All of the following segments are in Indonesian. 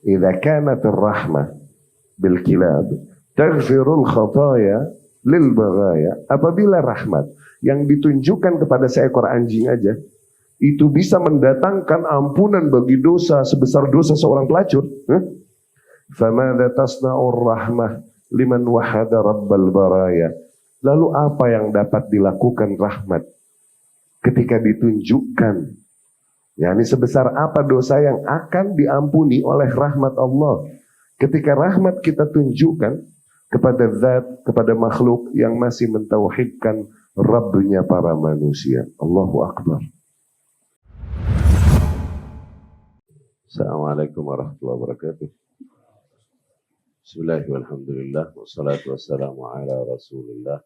idza kanat ar-rahmah bil kilab taghfirul khataya lil baghaya. Apabila rahmat yang ditunjukkan kepada seekor anjing aja itu bisa mendatangkan ampunan bagi dosa sebesar dosa seorang pelacur, famadza tasna'ur rahmah liman wahada rabbal baraya. Lalu apa yang dapat dilakukan rahmat ketika ditunjukkan, yakni sebesar apa dosa yang akan diampuni oleh rahmat Allah ketika rahmat kita tunjukkan kepada zat, kepada makhluk yang masih mentauhidkan Rabbnya para manusia. Allahu Akbar. Assalamualaikum warahmatullahi wabarakatuh. Bismillahirrahmanirrahim. Walhamdulillah wassalatu wassalamu ala Rasulillah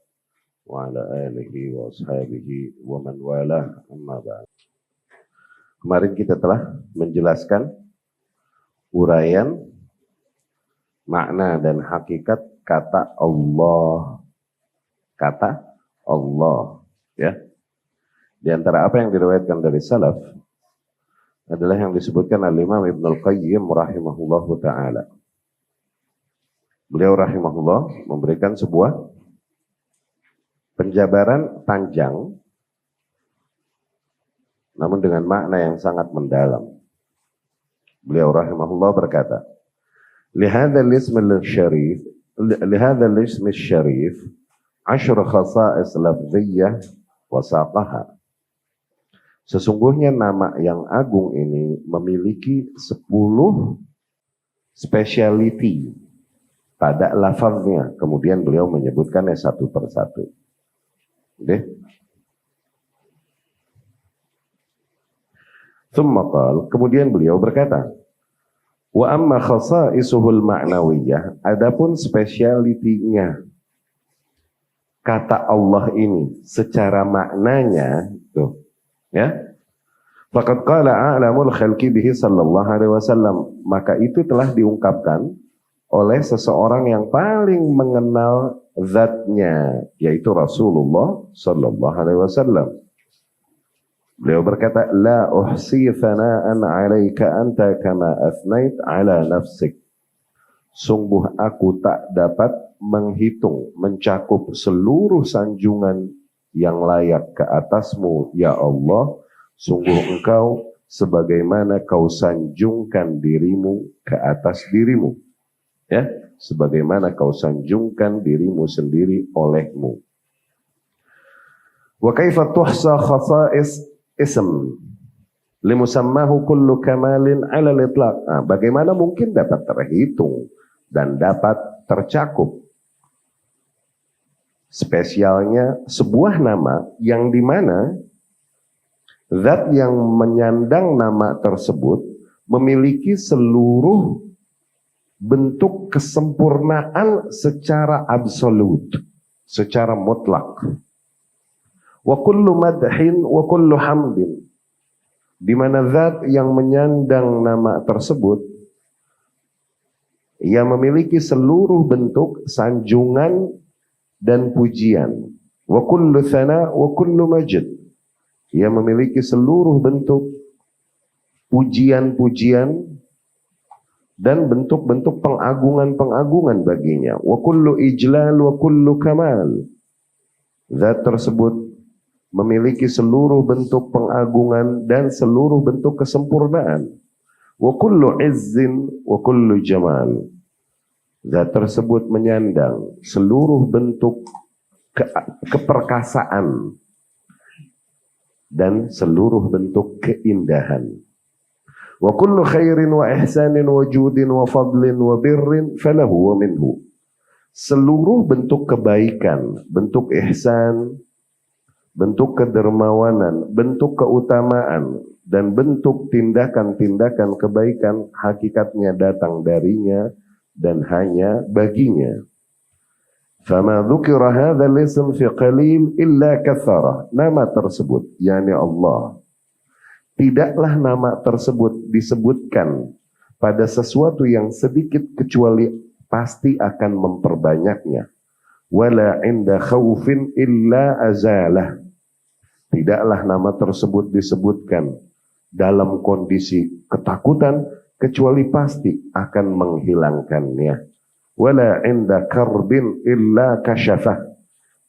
wa ala alihi wa ashabihi wa man walah, amma ba'd. Kemarin kita telah menjelaskan uraian makna dan hakikat kata Allah. Kata Allah, ya. Di antara apa yang diriwayatkan dari salaf adalah yang disebutkan oleh Imam Ibnul Qayyim rahimahullahu ta'ala. Beliau rahimahullah memberikan sebuah penjabaran panjang namun dengan makna yang sangat mendalam. Beliau rahimahullah berkata, lihadzal ismil syarif 10 khasa'is lafziyyah wa saqaha. Sesungguhnya nama yang agung ini memiliki 10 speciality pada lafaznya. Kemudian beliau menyebutkannya satu persatu. Kemudian beliau berkata, wa amma khasa'isuhul ma'nawiyah, adapun speciality-nya kata Allah ini secara maknanya, tuh, ya. Faqad qala a'lamul khalqi bihi sallallahu alaihi wasallam, maka itu telah diungkapkan oleh seseorang yang paling mengenal zatnya, yaitu Rasulullah sallallahu alaihi wasallam. Beliau berkata, la uhsi thana'an 'alaika anta kama athnait 'ala nafsik. Sungguh aku tak dapat menghitung, mencakup seluruh sanjungan yang layak ke atasmu, ya Allah. Sungguh engkau sebagaimana kau sanjungkan dirimu ke atas dirimu. Ya, sebagaimana kau sanjungkan dirimu sendiri olehmu. Wa kaifa tuhsa khasa'is ism limusammahu kullu kamalin 'ala al-itlaq. Bagaimana mungkin dapat terhitung dan dapat tercakup spesialnya sebuah nama yang dimana zat yang menyandang nama tersebut memiliki seluruh bentuk kesempurnaan secara absolut, secara mutlak. Wa kullu madhin wa kullu hamdin, di mana zat yang menyandang nama tersebut ia memiliki seluruh bentuk sanjungan dan pujian. Wa kullu thana wa kullu majd, ia memiliki seluruh bentuk pujian-pujian dan bentuk-bentuk pengagungan-pengagungan baginya. Wa kullu ijlal wa kullu kamal, zat tersebut memiliki seluruh bentuk pengagungan dan seluruh bentuk kesempurnaan. Wa kullu izzin wa kullu jamal, zat tersebut menyandang seluruh bentuk keperkasaan dan seluruh bentuk keindahan. Wa kullu khairin wa ihsanin wa judin wa fadlin wa birrin falahu wa minhu, seluruh bentuk kebaikan, bentuk ihsan, bentuk kedermawanan, bentuk keutamaan, dan bentuk tindakan-tindakan kebaikan hakikatnya datang darinya dan hanya baginya. Fama dzukira hadzal ism fi qalil illa kathara. Nama tersebut, yakni Allah, tidaklah nama tersebut disebutkan pada sesuatu yang sedikit kecuali pasti akan memperbanyaknya. Wala inda khaufin illa azalah. Tidaklah nama tersebut disebutkan dalam kondisi ketakutan kecuali pasti akan menghilangkannya. Wala inda karbin illa kasyafah.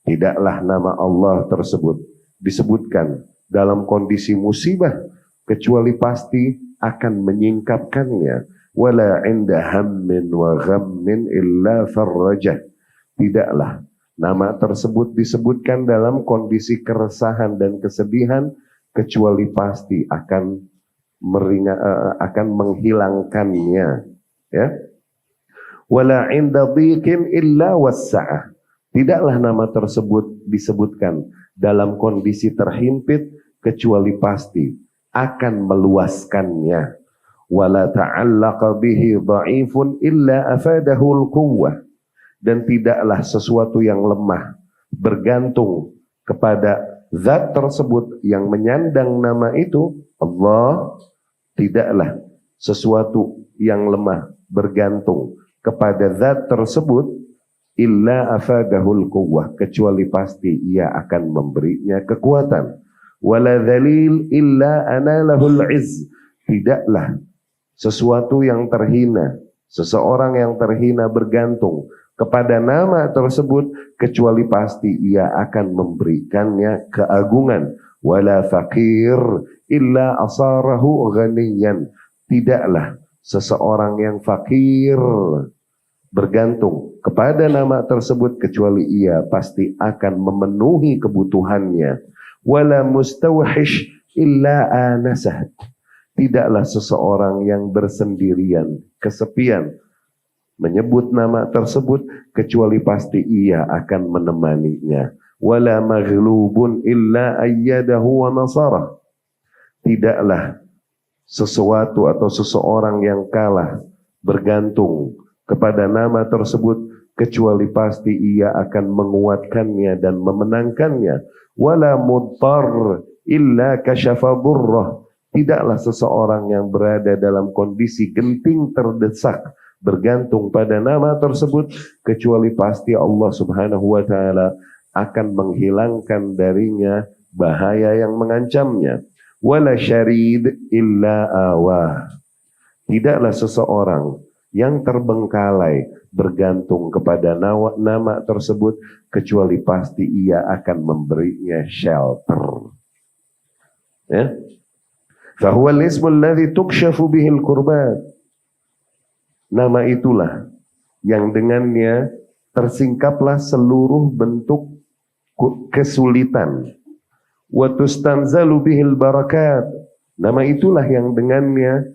Tidaklah nama Allah tersebut disebutkan dalam kondisi musibah kecuali pasti akan menyingkapkannya. Wala inda hammin wa ghammin illa farrajah. Tidaklah nama tersebut disebutkan dalam kondisi keresahan dan kesedihan kecuali pasti akan akan menghilangkannya, ya. Wala inda dhiqin illa wassa'ah. Tidaklah nama tersebut disebutkan dalam kondisi terhimpit kecuali pasti akan meluaskannya. Wala ta'allaqa bihi dha'ifun illa afadahul quwwah. Dan tidaklah sesuatu yang lemah bergantung kepada zat tersebut yang menyandang nama itu, Allah. Tidaklah sesuatu yang lemah bergantung kepada zat tersebut illa afadahul quwwah, kecuali pasti ia akan memberinya kekuatan. Wala dhalil illa analahul izz. Tidaklah sesuatu yang terhina, seseorang yang terhina bergantung kepada nama tersebut kecuali pasti ia akan memberikannya keagungan. Wala faqir illa asarahu ghaniyan. Tidaklah seseorang yang fakir bergantung kepada nama tersebut kecuali ia pasti akan memenuhi kebutuhannya. Wala mustawhish illa anasah. Tidaklah seseorang yang bersendirian, kesepian, menyebut nama tersebut kecuali pasti ia akan menemaninya. Wala maghlubun illa ayyadahu wa nasarah. Tidaklah sesuatu atau seseorang yang kalah bergantung kepada nama tersebut kecuali pasti ia akan menguatkannya dan memenangkannya. Wala mudtar illa kasyafa durrah. Tidaklah seseorang yang berada dalam kondisi genting terdesak bergantung pada nama tersebut kecuali pasti Allah Subhanahu wa taala akan menghilangkan darinya bahaya yang mengancamnya. Wala syarid illa awah. Tidaklah seseorang yang terbengkalai bergantung kepada nama tersebut kecuali pasti ia akan memberinya shelter. Ya. Fahuwa al-ismu alladhi tukshafu bihil kurbat. Nama itulah yang dengannya tersingkaplah seluruh bentuk kesulitan. Wa tustanzalu bihil barakat. Nama itulah yang dengannya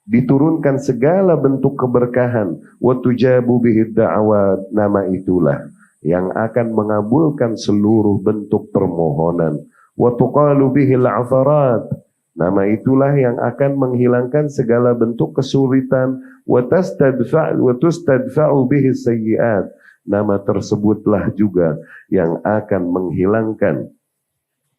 diturunkan segala bentuk keberkahan. Wa tujabu bihid da'awat. Nama itulah yang akan mengabulkan seluruh bentuk permohonan. Wa tuqalu bihil afarat. Nama itulah yang akan menghilangkan segala bentuk kesulitan. Wa tustadfa'u bihi sayyi'at. Nama tersebutlah juga yang akan menghilangkan,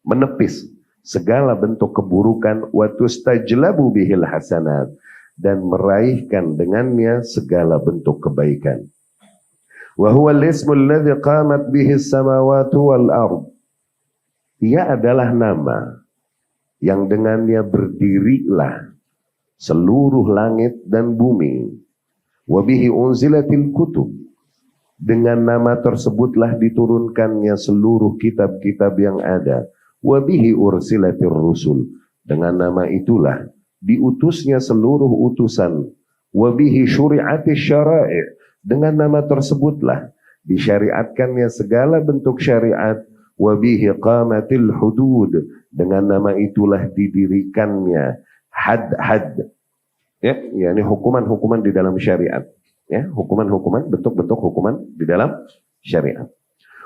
menepis segala bentuk keburukan. Wa tustajlabu bihil hasanat. Dan meraihkan dengannya segala bentuk kebaikan. Wa huwa al-ismu alladhi qamat bihi as-samawati wal ard. Ia adalah nama yang dengannya berdirilah seluruh langit dan bumi. Wa bihi unzilatil kutub. Dengan nama tersebutlah diturunkannya seluruh kitab-kitab yang ada. Wa bihi ursilatir rusul. Dengan nama itulah diutusnya seluruh utusan. Wa bihi syuri'atis syara'i'. Dengan nama tersebutlah disyariatkannya segala bentuk syariat. Wa bihi qamatil hudud. Dengan nama itulah didirikannya had-had. Ya, yakni hukuman-hukuman di dalam syariat. Ya, hukuman-hukuman, bentuk-bentuk hukuman di dalam syariat.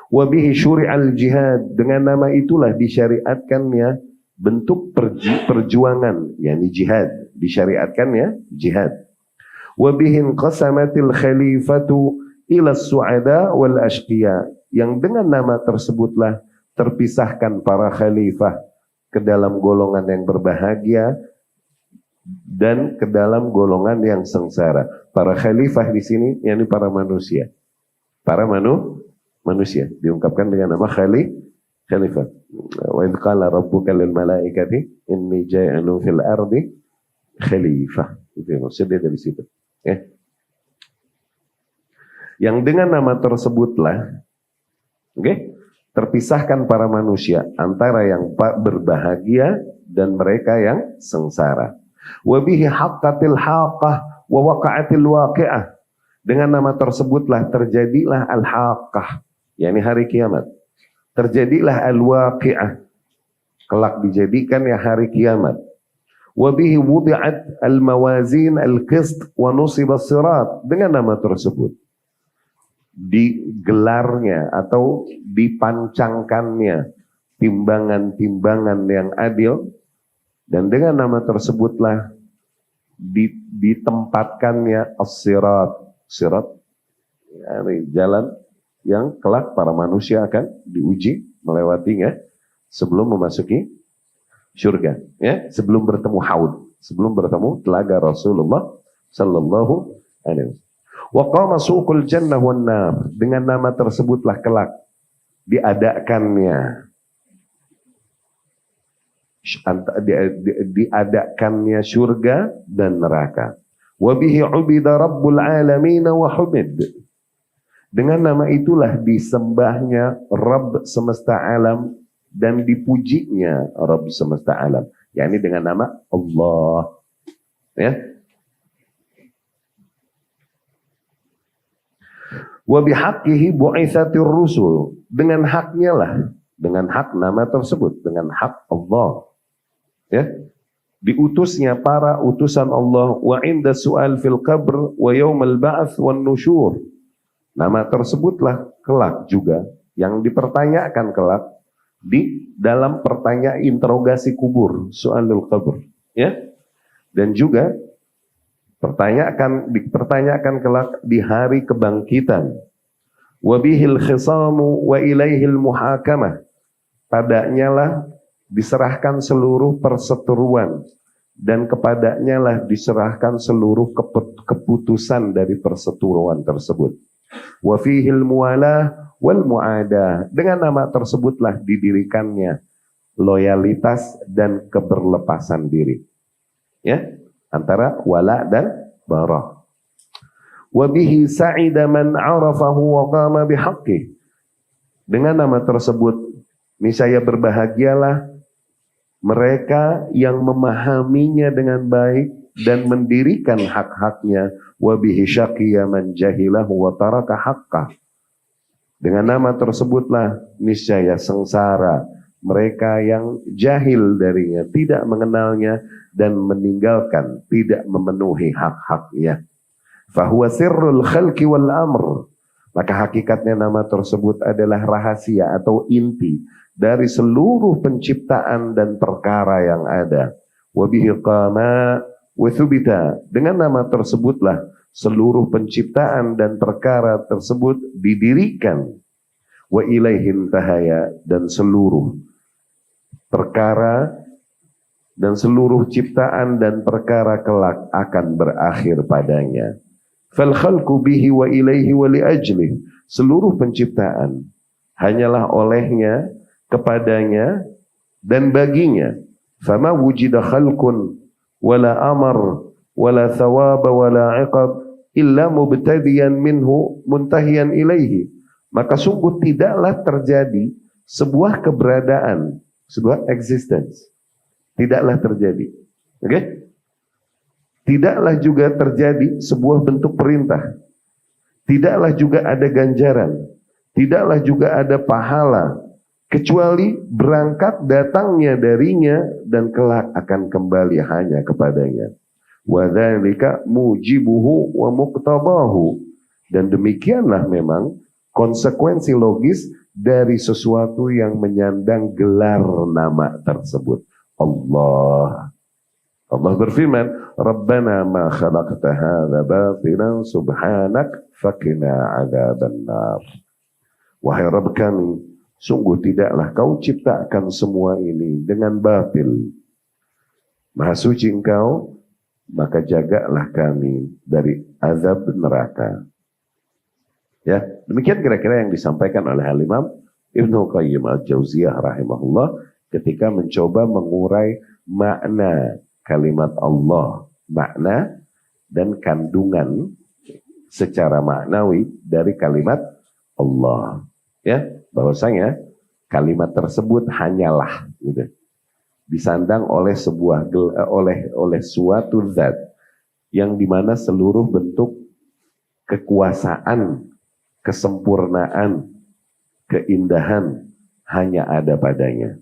Wa bihi syuri'al jihad. Dengan nama itulah disyariatkannya bentuk perjuangan, yakni jihad. Disyariatkannya jihad. Wa bihi qasamatil khalifatu ila su'ada wal ashqiya. Yang dengan nama tersebutlah terpisahkan para khalifah ke dalam golongan yang berbahagia dan ke dalam golongan yang sengsara. Para khalifah di sini yakni para manusia. Para manusia diungkapkan dengan nama khalifah. Wa idz qala rabbuka lil malaikati inni ja'ilun fil ardi khalifah. Itu yang maksudnya dari situ. Ya. Yang dengan nama tersebutlah, terpisahkan para manusia antara yang berbahagia dan mereka yang sengsara. Wa bihi haqqatil haqqah wa waqa'atil waqi'ah. Dengan nama tersebutlah terjadilah al-haqqah, yakni hari kiamat. Terjadilah al-waqi'ah, kelak dijadikan ya hari kiamat. Wa bihi wudi'at al-mawazin al-qist wa nusiba as-sirat. Dengan nama tersebut digelarnya atau dipancangkannya timbangan-timbangan yang adil, dan dengan nama tersebutlah ditempatkannya as-sirat. Sirat, yani jalan yang kelak para manusia akan diuji melewatinya sebelum memasuki surga, ya, sebelum bertemu haud, sebelum bertemu telaga Rasulullah sallallahu alaihi wasallam. Wa qama suqul jannah wan nar. Dengan nama tersebutlah kelak diadakannya surga dan neraka. Wa bihi ubida rabbul alamin wa humid. Dengan nama itulah disembahnya Rabb semesta alam dan dipujinya Rabb semesta alam, yakni dengan nama Allah, ya. Wa bihaqqihi bu'itsatir rusul. Dengan haknya lah, dengan hak nama tersebut, dengan hak Allah, ya, diutusnya para utusan Allah. Wa inda su'al fil qabr wa yaumal ba'ats wan nusyur. Nama tersebutlah kelak juga yang dipertanyakan kelak di dalam pertanyaan interogasi kubur, su'alul qabr, ya. Dan juga dipertanyakan kelak di hari kebangkitan. Wa bihil khisamu wa ilaihil muhakamah. Padanya lah diserahkan seluruh perseteruan dan kepadanya lah diserahkan seluruh keputusan dari perseteruan tersebut. Wa fihil muwalah wal mu'adah. Dengan nama tersebutlah didirikannya loyalitas dan keberlepasan diri, ya, antara wala dan barah. Wa bihi sa'ida man 'arafahu wa qama bihaqqih. Dengan nama tersebut niscaya berbahagialah mereka yang memahaminya dengan baik dan mendirikan hak-haknya. Wa bihi syaqiya man jahilahu wa taraka haqqah. Dengan nama tersebutlah niscaya sengsara mereka yang jahil darinya, tidak mengenalnya dan meninggalkan, tidak memenuhi hak-haknya. Fahuwa sirrul khalqi wal amr. Maka hakikatnya nama tersebut adalah rahasia atau inti dari seluruh penciptaan dan perkara yang ada. Wa bihi qama wa thubita. Dengan nama tersebutlah seluruh penciptaan dan perkara tersebut didirikan. Wa ilaihin tahaya. Dan seluruh perkara dan seluruh ciptaan dan perkara kelak akan berakhir padanya. Fal khalqu bihi wa ilaihi wa li ajlih. Seluruh penciptaan hanyalah olehnya, kepadanya dan baginya. Fama wujida khalqun wala amar wala thawaba wala iqab illa mubtadiyan minhu muntahiyan ilaihi. Maka sungguh tidaklah terjadi sebuah keberadaan, sebuah existence. Tidaklah terjadi. Oke? Tidaklah juga terjadi sebuah bentuk perintah. Tidaklah juga ada ganjaran. Tidaklah juga ada pahala. Kecuali berangkat datangnya darinya dan kelak akan kembali hanya kepadanya. Wa dzalika mujibuhu wa muqtabahu. Dan demikianlah memang konsekuensi logis dari sesuatu yang menyandang gelar nama tersebut. Allah. Allah berfirman, Rabbana ma khalaqta hadza batilan subhanak faqina adzabannar. Wahai Rabb kami, sungguh tidaklah kau ciptakan semua ini dengan batil. Maha suci engkau, maka jagalah kami dari azab neraka. Ya, demikian kira-kira yang disampaikan oleh Al-Imam Ibnu Qayyim Al-Jauziyah rahimahullah ketika mencoba mengurai makna kalimat Allah, makna dan kandungan secara maknawi dari kalimat Allah. Ya, bahwasanya kalimat tersebut hanyalah gitu, disandang oleh oleh suatu zat yang dimana seluruh bentuk kekuasaan, kesempurnaan, keindahan hanya ada padanya.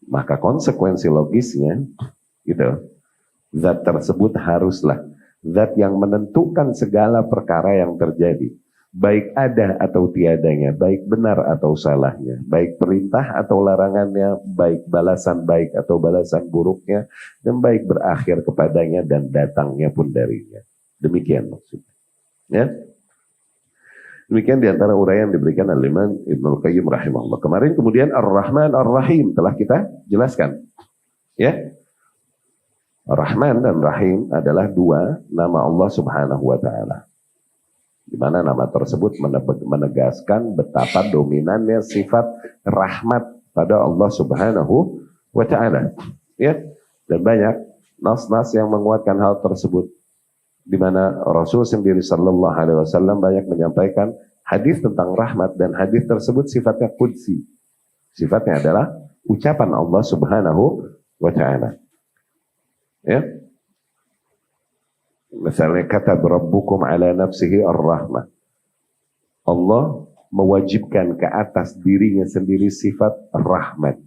Maka konsekuensi logisnya gitu, zat tersebut haruslah zat yang menentukan segala perkara yang terjadi, baik ada atau tiadanya, baik benar atau salahnya, baik perintah atau larangannya, baik balasan baik atau balasan buruknya, dan baik berakhir kepadanya dan datangnya pun darinya. Demikian maksudnya. Ya. Demikian diantara uraian diberikan oleh Imam Ibnul Qayyim rahimahullah. Kemarin kemudian Ar-Rahman Ar-Rahim telah kita jelaskan. Ya. Ar-Rahman dan Rahim adalah dua nama Allah Subhanahu wa taala. Di mana nama tersebut menegaskan betapa dominannya sifat rahmat pada Allah Subhanahu wa taala. Ya. Dan banyak nas-nas yang menguatkan hal tersebut. Di mana Rasul sendiri sallallahu alaihi wasallam banyak menyampaikan hadis tentang rahmat, dan hadis tersebut sifatnya qudsi. Sifatnya adalah ucapan Allah Subhanahu wa taala. Ya. Misalnya kata Rabbukum ala nafsihi ar-rahmah. Allah mewajibkan ke atas dirinya sendiri sifat rahmat.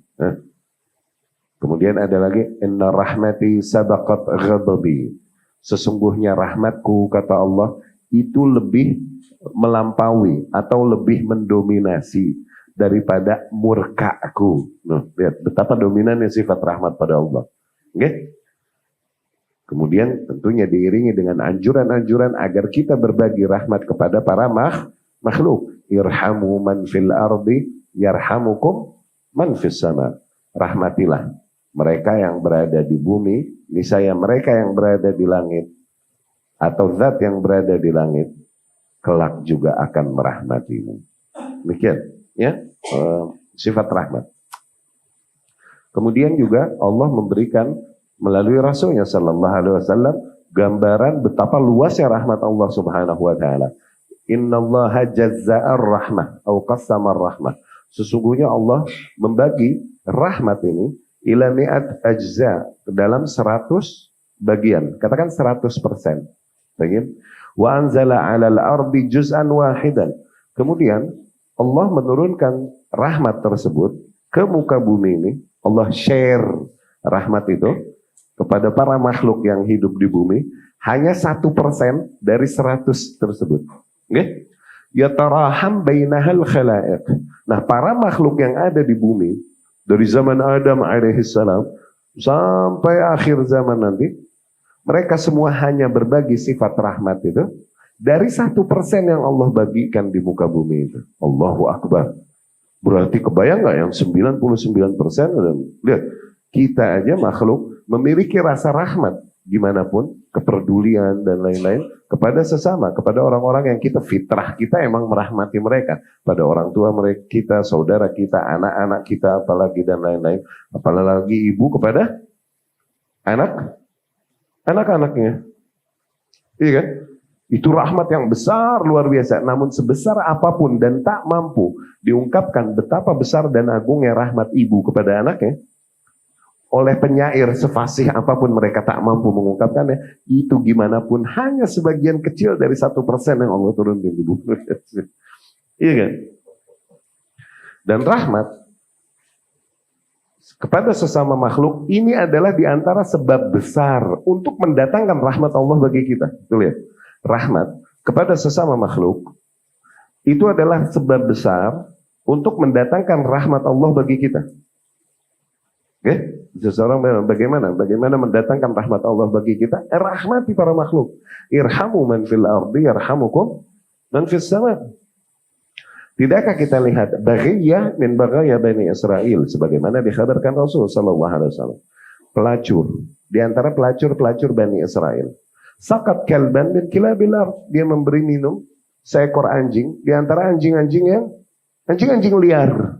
Kemudian ada lagi inna rahmati sabaqat ghadabi. Sesungguhnya rahmatku, kata Allah, itu lebih melampaui atau lebih mendominasi daripada murkaku. Nah, lihat betapa dominannya sifat rahmat pada Allah. Okay? Kemudian tentunya diiringi dengan anjuran-anjuran agar kita berbagi rahmat kepada para makhluk. Irhamu man fil ardi yarhamukum man fis sama. Rahmatilah mereka yang berada di bumi, niscaya mereka yang berada di langit atau zat yang berada di langit kelak juga akan merahmatimu. Demikian, ya, sifat rahmat. Kemudian juga Allah memberikan melalui Rasulnya Sallallahu Alaihi Wasallam gambaran betapa luasnya rahmat Allah Subhanahu Wa Taala. Innallaha jazza'ar rahmah atau qasamar rahmah. Sesungguhnya Allah membagi rahmat ini ila mi'at ajza, ke dalam 100 bagian. Katakan 100%. Bagian. Wa anzala 'alal ardi juz'an wahidan. Kemudian Allah menurunkan rahmat tersebut ke muka bumi ini. Allah share rahmat itu kepada para makhluk yang hidup di bumi hanya 1% dari 100 tersebut. Okay? Yataraham bainahal khalaiq. Nah, para makhluk yang ada di bumi dari zaman Adam alaihissalam sampai akhir zaman nanti, mereka semua hanya berbagi sifat rahmat itu dari 1% yang Allah bagikan di muka bumi itu. Allahu Akbar. Berarti kebayang nggak yang 99%? Lihat, kita aja makhluk memiliki rasa rahmat, gimana pun kepedulian dan lain-lain kepada sesama, kepada orang-orang yang kita fitrah kita emang merahmati mereka, pada orang tua mereka, kita, saudara kita, anak-anak kita, apalagi dan lain-lain, apalagi ibu kepada anak-anaknya, iya kan? Itu rahmat yang besar luar biasa. Namun sebesar apapun dan tak mampu diungkapkan betapa besar dan agungnya rahmat ibu kepada anaknya, oleh penyair sefasih apapun mereka tak mampu mengungkapkannya, itu gimana pun hanya sebagian kecil dari 1% yang Allah turunkan di bumi. Iya kan? Dan rahmat kepada sesama makhluk ini adalah diantara sebab besar untuk mendatangkan rahmat Allah bagi kita. Tuh lihat, rahmat kepada sesama makhluk itu adalah sebab besar untuk mendatangkan rahmat Allah bagi kita. Oke? Seseorang bagaimana mendatangkan rahmat Allah bagi kita? Rahmati para makhluk. Irhamu man fil ardi yarhamukum man fis sama. Tidakkah kita lihat baghiyah min baghaya Bani Israel sebagaimana dikhabarkan Rasul sallallahu alaihi wasallam. Pelacur di antara pelacur Bani Israel. Sakat kalban min kilabil ard, dia memberi minum seekor anjing di antara anjing-anjing liar.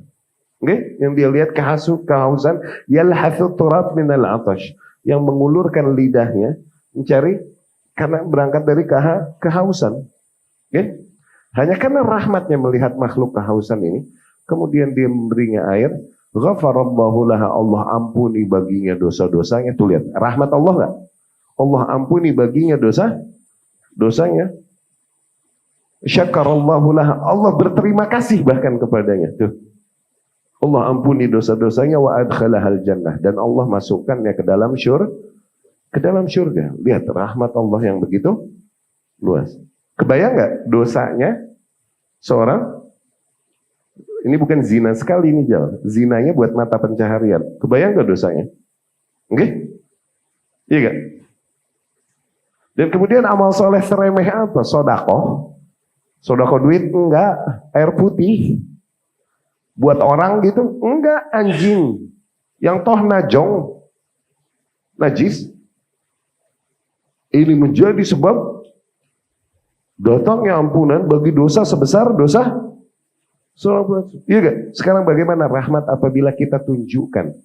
Okay? Yang dia lihat kehausan, yalhathu turab minal atash, yang mengulurkan lidahnya mencari Karena berangkat dari kehausan. Ya? Hanya karena rahmatnya melihat makhluk kehausan ini, kemudian dia memberinya air, ghafarallahu laha, Allah ampuni baginya dosa-dosanya. Tuh lihat, rahmat Allah enggak? Allah ampuni baginya dosanya. Syakarallahu laha, Allah berterima kasih bahkan kepadanya. Tuh. Allah ampuni dosa-dosanya wa adkhalahal jannah, dan Allah masukkannya ke dalam surga. Lihat rahmat Allah yang begitu luas. Kebayang nggak dosanya seorang, ini bukan zina sekali ini Jal, zinanya buat mata pencaharian. Kebayang nggak dosanya? Oke? Iya gak? Dan kemudian amal soleh seremeh apa? Sodako duit enggak, air putih. Buat orang gitu enggak, anjing yang toh najis. Ini menjadi sebab datangnya ampunan bagi dosa sebesar dosa. Iya gak? Sekarang bagaimana rahmat apabila kita tunjukkan,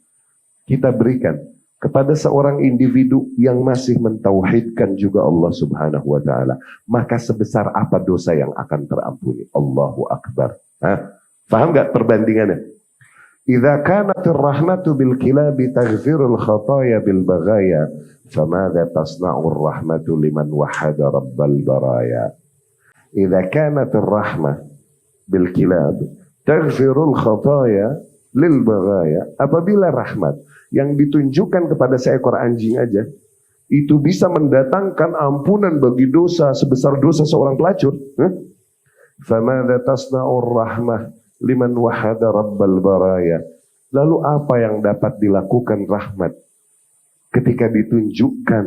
kita berikan kepada seorang individu yang masih mentauhidkan juga Allah Subhanahu wa taala, maka sebesar apa dosa yang akan terampuni? Allahu akbar. Paham enggak perbandingannya? Idza kanat ar-rahmatu bil kilabi taghfirul khataya bil baghaya, famadza tasna'u ar-rahmatu liman wahada rabbal baraya. Idza kanat ar-rahmah bil kilab taghfirul khataya lil baghaya, apabila rahmat yang ditunjukkan kepada seekor anjing aja itu bisa mendatangkan ampunan bagi dosa sebesar dosa seorang pelacur, famadza tasna'u ar-rahmah liman wahada rabbal baraya. Lalu apa yang dapat dilakukan rahmat ketika ditunjukkan,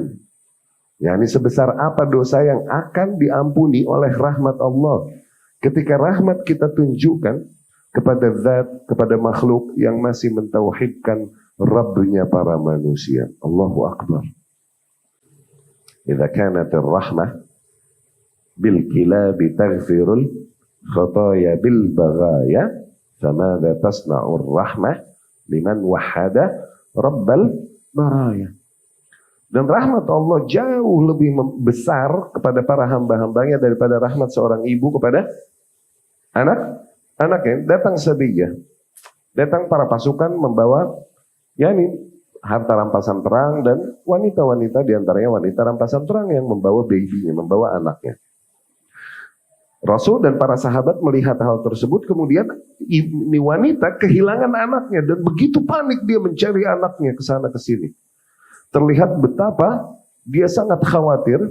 yakni sebesar apa dosa yang akan diampuni oleh rahmat Allah ketika rahmat kita tunjukkan kepada zat, kepada makhluk yang masih mentauhidkan Rabbnya para manusia. Allahu akbar. Idza kanat ar-rahmah bil kilabi taghfirul khataya bil baghaya, famadza tasna'ur rahmah liman wahada rabbal baraya. Dan rahmat Allah jauh lebih besar kepada para hamba-hambanya daripada rahmat seorang ibu kepada anaknya. Datang Sabiyah, datang para pasukan membawa harta rampasan perang, dan wanita-wanita diantaranya wanita rampasan perang yang membawa babynya, membawa anaknya. Rasul dan para sahabat melihat hal tersebut, kemudian ini wanita kehilangan anaknya dan begitu panik dia mencari anaknya ke sana ke sini. Terlihat betapa dia sangat khawatir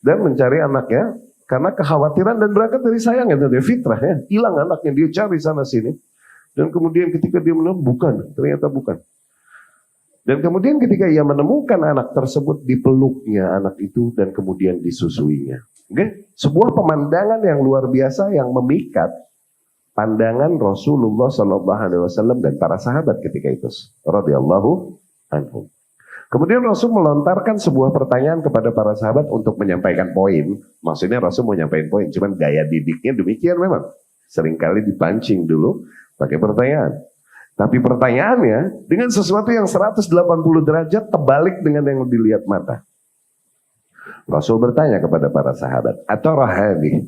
dan mencari anaknya karena kekhawatiran dan berangkat dari sayangnya, dari fitrah ya. Hilang anaknya, dia cari sana sini. Dan kemudian ketika dia menemukan, ternyata bukan. Dan kemudian ketika ia menemukan anak tersebut, dipeluknya anak itu dan kemudian disusuinya. Okay? Sebuah pemandangan yang luar biasa yang memikat pandangan Rasulullah SAW dan para sahabat ketika itu. Radhiyallahu anhum. Kemudian Rasul melontarkan sebuah pertanyaan kepada para sahabat untuk menyampaikan poin. Maksudnya Rasul mau nyampaikan poin, cuman gaya didiknya demikian memang. Seringkali dipancing dulu pakai pertanyaan. Tapi pertanyaannya dengan sesuatu yang 180 derajat terbalik dengan yang dilihat mata. Rasul bertanya kepada para sahabat, "Atara hadhihi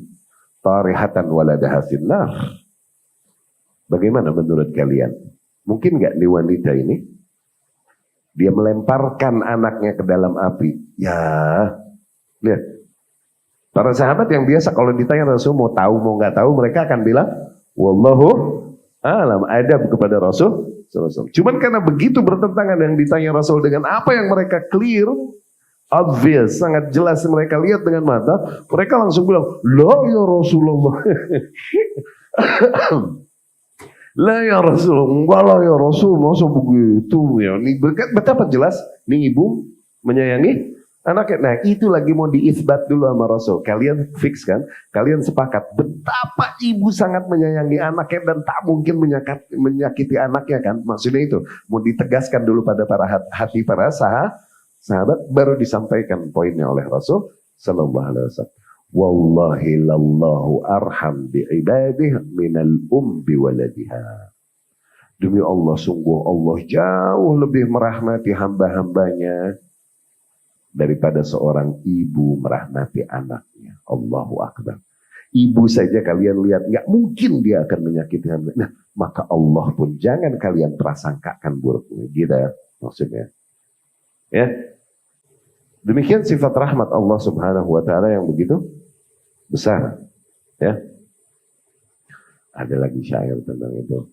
tarihatan waladaha finnar?" Bagaimana menurut kalian? Mungkin nggak nih wanita ini dia melemparkan anaknya ke dalam api? Ya, lihat. Para sahabat yang biasa kalau ditanya Rasul mau tahu mau nggak tahu, mereka akan bilang, "Wallahu alam," adab kepada Rasul. Cuman karena begitu bertentangan yang ditanya Rasul dengan apa yang mereka clear, obvious, sangat jelas mereka lihat dengan mata, mereka langsung bilang, "La ya Rasulullah." "La ya Rasul, enggak lah ya Rasul, masa begitu ya." Ini betapa jelas nih ibu menyayangi anaknya. Nah itu lagi mau diisbat dulu sama Rasul. Kalian fix kan? Kalian sepakat betapa ibu sangat menyayangi anaknya dan tak mungkin menyakiti anaknya kan? Maksudnya itu mau ditegaskan dulu pada hati para sahabat, baru disampaikan poinnya oleh Rasul Sallallahu Alaihi Wasallam. Wallahi lallahu arham bi'ibadih minal waladiha. Demi Allah, sungguh Allah jauh lebih merahmati hamba-hambanya daripada seorang ibu merahmati anaknya. Allahu Akbar. Ibu saja kalian lihat, nggak mungkin dia akan menyakiti hamba. Nah, maka Allah pun jangan kalian prasangkakan buruk. Gitu ya, maksudnya. Ya. Demikian sifat rahmat Allah Subhanahu wa taala yang begitu besar. Ya. Ada lagi syair tentang itu.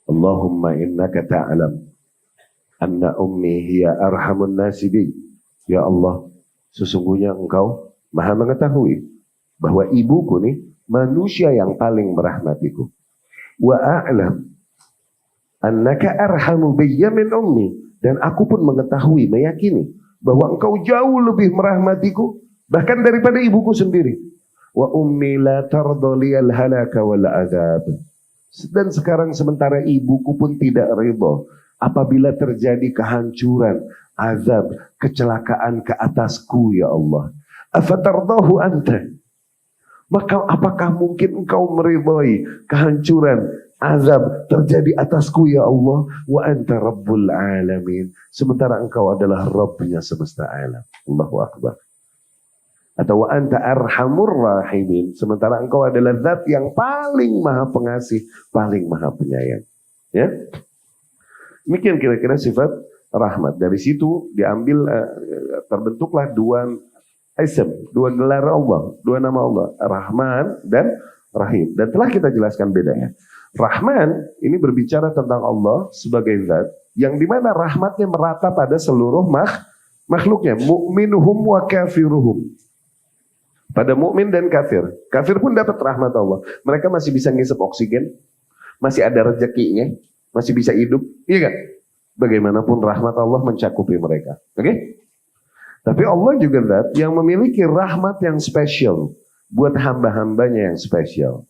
Allahumma innaka ta'lam anna ummi hiya arhamun nasi bi. Ya Allah, sesungguhnya engkau Maha mengetahui bahwa ibuku nih manusia yang paling merahmatiku. Wa a'lam annaka arhamu biyya min ummi, dan aku pun mengetahui, meyakini bahwa engkau jauh lebih merahmatiku bahkan daripada ibuku sendiri. Wa ummi la tarda liyal halaka wal azab. Dan sekarang sementara ibuku pun tidak ridha apabila terjadi kehancuran, azab, kecelakaan ke atasku, ya Allah. Afatardahu anta, maka apakah mungkin engkau meridhai kehancuran, azab terjadi atasku, ya Allah? Wa anta rabbul alamin, sementara engkau adalah Rabbnya semesta alam. Allahu Akbar. Atau wa anta arhamur rahimin, sementara engkau adalah zat yang paling maha pengasih, paling maha penyayang. Ya, demikian kira-kira sifat rahmat. Dari situ diambil terbentuklah dua isim, dua gelar Allah, dua nama Allah, Rahman dan Rahim. Dan telah kita jelaskan bedanya. Rahman ini berbicara tentang Allah sebagai zat yang dimana rahmatnya merata pada seluruh makhluknya, mu'minuhum wa kafiruhum. Pada mukmin dan kafir. Kafir pun dapat rahmat Allah. Mereka masih bisa ngisep oksigen, masih ada rezekinya, masih bisa hidup, iya kan? Bagaimanapun rahmat Allah mencakupi mereka. Oke? Tapi Allah juga zat yang memiliki rahmat yang spesial buat hamba-hambanya yang spesial.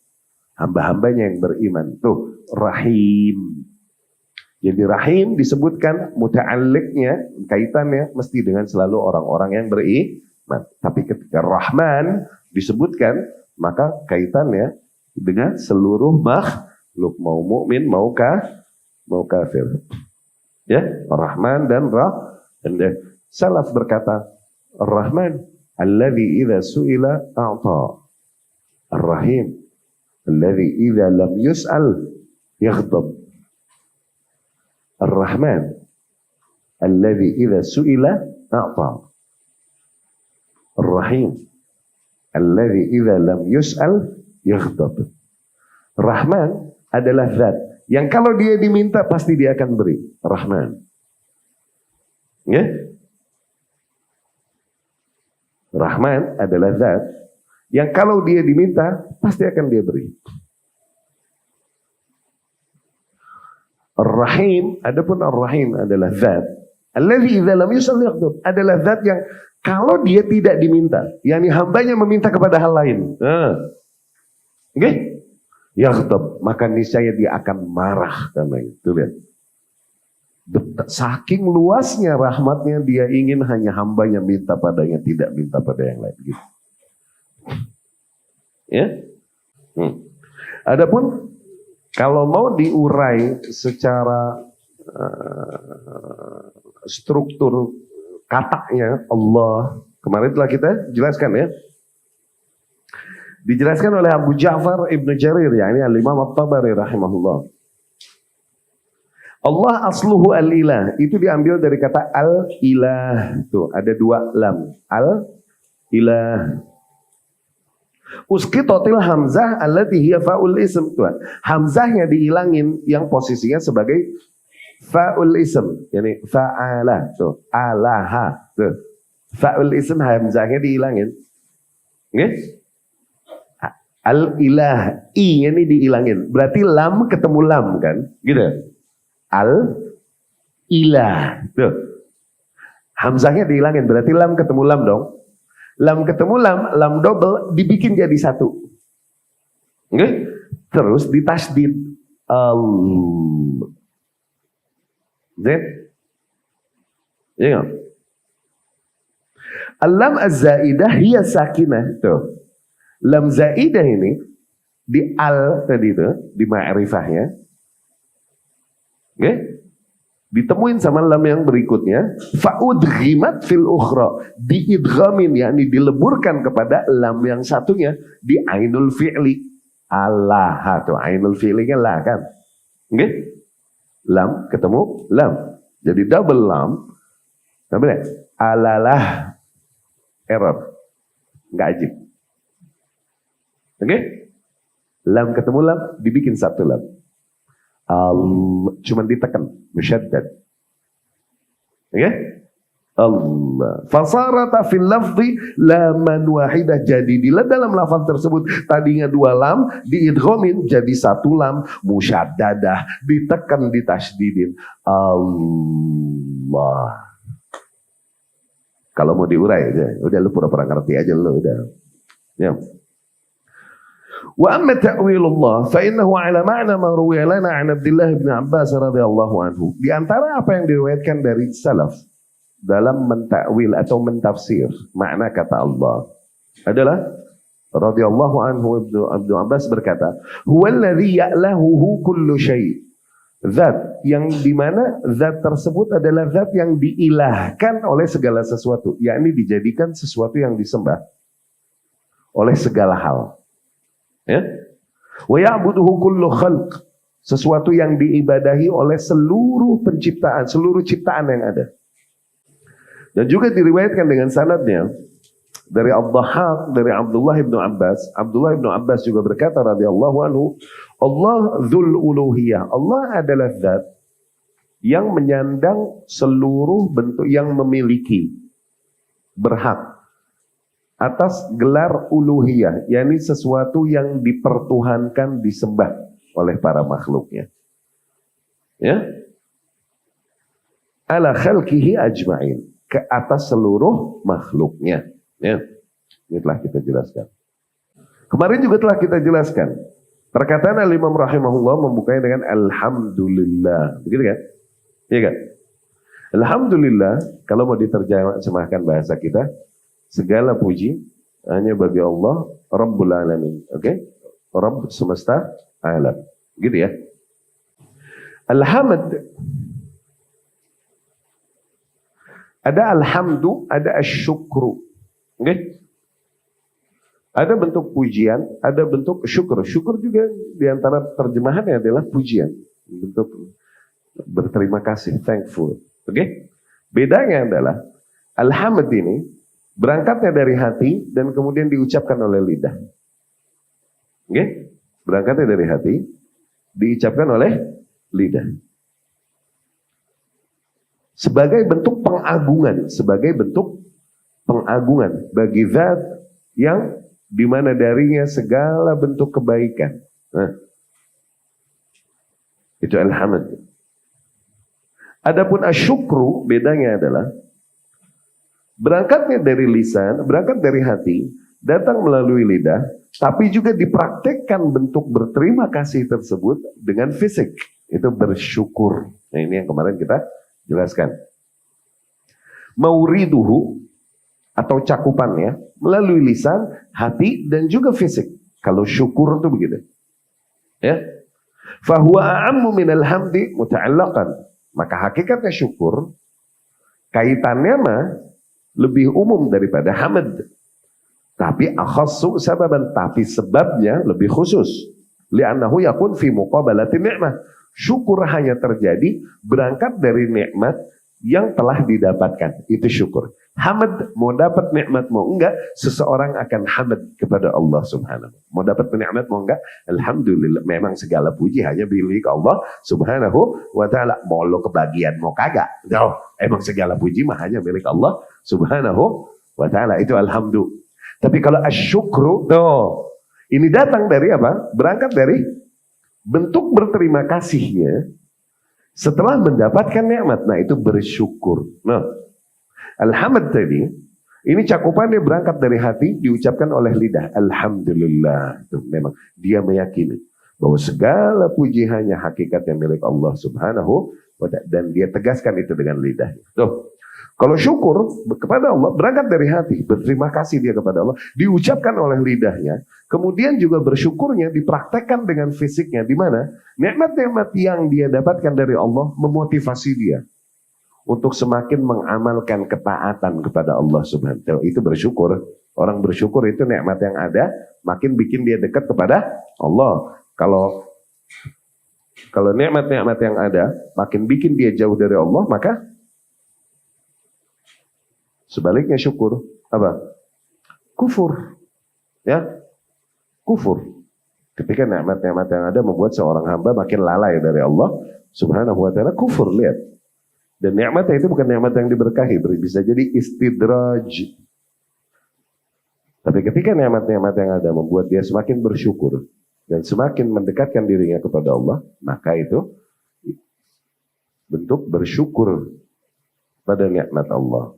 Hamba-hambanya yang beriman. Tuh, Rahim. Jadi Rahim disebutkan muta'alliqnya, kaitannya mesti dengan selalu orang-orang yang beriman. Tapi ketika Rahman disebutkan, maka kaitannya dengan seluruh makhluk, mau mukmin, mau kafir. Ya, Rahman dan Salaf berkata, Ar-Rahman alladhi idza su'ila a'ta. Ar-Rahim alladhi idza lam yus'al yaghdab. Ar-Rahman alladhi idza su'ila a'ta. Ar-Rahim alladhi idza lam yus'al yaghdab. Rahman adalah zat yang kalau dia diminta pasti dia akan beri. Rahman. Ya? Rahman adalah zat yang kalau dia diminta pasti akan dia beri. Ar-Rahim, adapun Ar-Rahim adalah zat alladzi idza lam yus'al yaghdab, adalah zat yang kalau dia tidak diminta, yakni hambanya meminta kepada hal lain. Oke? Yaghdab, maka niscaya dia akan marah karena itu. Lihat. Saking luasnya rahmatnya, dia ingin hanya hambanya minta padanya, tidak minta pada yang lain. Gitu. Ya. Adapun kalau mau diurai secara struktur katanya Allah, kemarin telah kita jelaskan ya. Dijelaskan oleh Abu Ja'far Ibn Jarir, yakni Al-Imam At-Tabari rahimahullah. Allah asluhu al-ilah, itu diambil dari kata al-ilah. Tuh, ada dua lam. Al-ilah. Uskitotil hamzah allati hiya fa'ul ism. Tuh, hamzahnya dihilangin yang posisinya sebagai fa'ul ism. Yani fa'ala. Tuh, alaha. Tuh. Fa'ul ism hamzahnya dihilangin. Oke? Al-ilah. I-nya ini dihilangin. Berarti lam ketemu lam kan? Gitu. Al-ilah. Tuh. Hamzahnya dihilangin, berarti lam ketemu lam dong. Lam ketemu lam double dibikin jadi satu. Oke? Terus ditasdid. Ya. Al-lam az-zaidah hiya sakinah. Tuh. Lam zaidah ini di al tadi itu, di ma'rifahnya. Oke? Ditemuin sama lam yang berikutnya, fa'udghimat fil ukhra, diidghamin, yakni dileburkan kepada lam yang satunya di ainul fi'li. Allah, tuh ainul fi'linya lah kan. Oke? Lam ketemu lam. Jadi double lam. Namanya alalah, error. Enggak ajib. Oke? Lam ketemu lam, dibikin satu lam. Cuman ditekan, musyaddad. Oke? Allah. Fasarata fil lafzi laman wahidah. Jadi dalam lafaz tersebut tadinya dua lam, diidghamin jadi satu lam, musyaddadah, ditekan, ditasydidin. Allah. Kalau mau diurai udah lu pura-pura ngerti aja lu udah. Ya. Wa amma ta'wilullah fa innahu ala ma'na ma ruwiya lana 'an Abdullah bin Abbas radhiyallahu anhu. Di antara apa yang diriwayatkan dari salaf dalam mentakwil atau mentafsir makna kata Allah adalah radhiyallahu anhu Ibnu Abbas berkata, "Huwallazi ya'lahuhu kullu syai'." Zat yang dimana zat tersebut adalah zat yang diilahkan oleh segala sesuatu, yakni dijadikan sesuatu yang disembah oleh segala hal. Ya, wa ya'buduhu kullu khalq, sesuatu yang diibadahi oleh seluruh penciptaan, seluruh ciptaan yang ada. Dan juga diriwayatkan dengan sanadnya dari Ad-Dhahhak, dari Abdullah bin Abbas. Abdullah bin Abbas juga berkata radhiyallahu anhu, Allah dzul uluhiyah. Allah adalah zat yang menyandang seluruh bentuk, yang memiliki, berhak atas gelar uluhiyah, yakni sesuatu yang dipertuhankan, disembah oleh para makhluknya. Ya, ala khalqihi ajma'in, ke atas seluruh makhluknya. Ya, ini telah kita jelaskan. Kemarin juga telah kita jelaskan. Perkataan Al-Imam rahimahullah membukanya dengan alhamdulillah, begitu kan? Iya kan? Alhamdulillah, kalau mau diterjemahkan bahasa kita, segala puji hanya bagi Allah Rabbul Alamin. Oke? Rabb semesta alam. Gitu ya. Alhamd. Ada alhamdu, ada asyukru. Oke? Ada bentuk pujian, ada bentuk syukur. Syukur juga diantara terjemahannya adalah pujian. Bentuk berterima kasih, thankful. Oke? Bedanya adalah alhamd ini berangkatnya dari hati dan kemudian diucapkan oleh lidah. Oke? Berangkatnya dari hati, diucapkan oleh lidah. Sebagai bentuk pengagungan, bagi zat yang dimana darinya segala bentuk kebaikan. Nah, itu alhamd. Adapun asyukru, bedanya adalah berangkatnya dari lisan, berangkat dari hati, datang melalui lidah, tapi juga dipraktekkan bentuk berterima kasih tersebut dengan fisik. Itu bersyukur. Nah, ini yang kemarin kita jelaskan. Mauriduhu atau cakupannya melalui lisan, hati, dan juga fisik. Kalau syukur itu begitu. Ya. Fahuwa a'ammu minal hamdi muta'allaqan. Maka hakikatnya syukur, kaitannya mah lebih umum daripada hamd. Tapi akhassu sababan, tapi sebabnya lebih khusus. Li'annahu yakun fi muqabalati ni'mah. Syukur hanya terjadi berangkat dari nikmat yang telah didapatkan. Itu syukur. Hamd, mau dapat nikmat mau enggak, seseorang akan hamd kepada Allah Subhanahu. Mau dapat nikmat mau enggak, alhamdulillah, memang segala puji hanya milik Allah Subhanahu wa taala. Mau lo kebagian mau kagak, no, emang segala puji mah hanya milik Allah Subhanahu wa taala. Itu alhamdulillah. Tapi kalau asyukru, no, ini datang dari apa? Berangkat dari bentuk berterima kasihnya setelah mendapatkan nikmat. Nah, itu bersyukur. Nah, alhamd tadi, ini cakupannya berangkat dari hati, diucapkan oleh lidah. Alhamdulillah. Itu memang dia meyakini bahwa segala puji hanya hakikatnya milik Allah Subhanahu wa ta'ala, dan dia tegaskan itu dengan lidah. Tuh. Kalau syukur kepada Allah berangkat dari hati, berterima kasih dia kepada Allah, diucapkan oleh lidahnya, kemudian juga bersyukurnya dipraktekkan dengan fisiknya, di mana nikmat-nikmat yang dia dapatkan dari Allah memotivasi dia untuk semakin mengamalkan ketaatan kepada Allah Subhanahu wa Ta'ala. Itu bersyukur. Orang bersyukur itu nikmat yang ada makin bikin dia dekat kepada Allah. Kalau nikmat-nikmat yang ada makin bikin dia jauh dari Allah, maka sebaliknya syukur apa? Kufur. Ya, kufur. Ketika nikmat-nikmat yang ada membuat seorang hamba makin lalai dari Allah Subhanahu wa Ta'ala, kufur. Lihat. Dan nikmatnya itu bukan nikmat yang diberkahi, bisa jadi istidraj. Tapi ketika nikmat-nikmat yang ada membuat dia semakin bersyukur dan semakin mendekatkan dirinya kepada Allah, maka itu bentuk bersyukur pada nikmat Allah.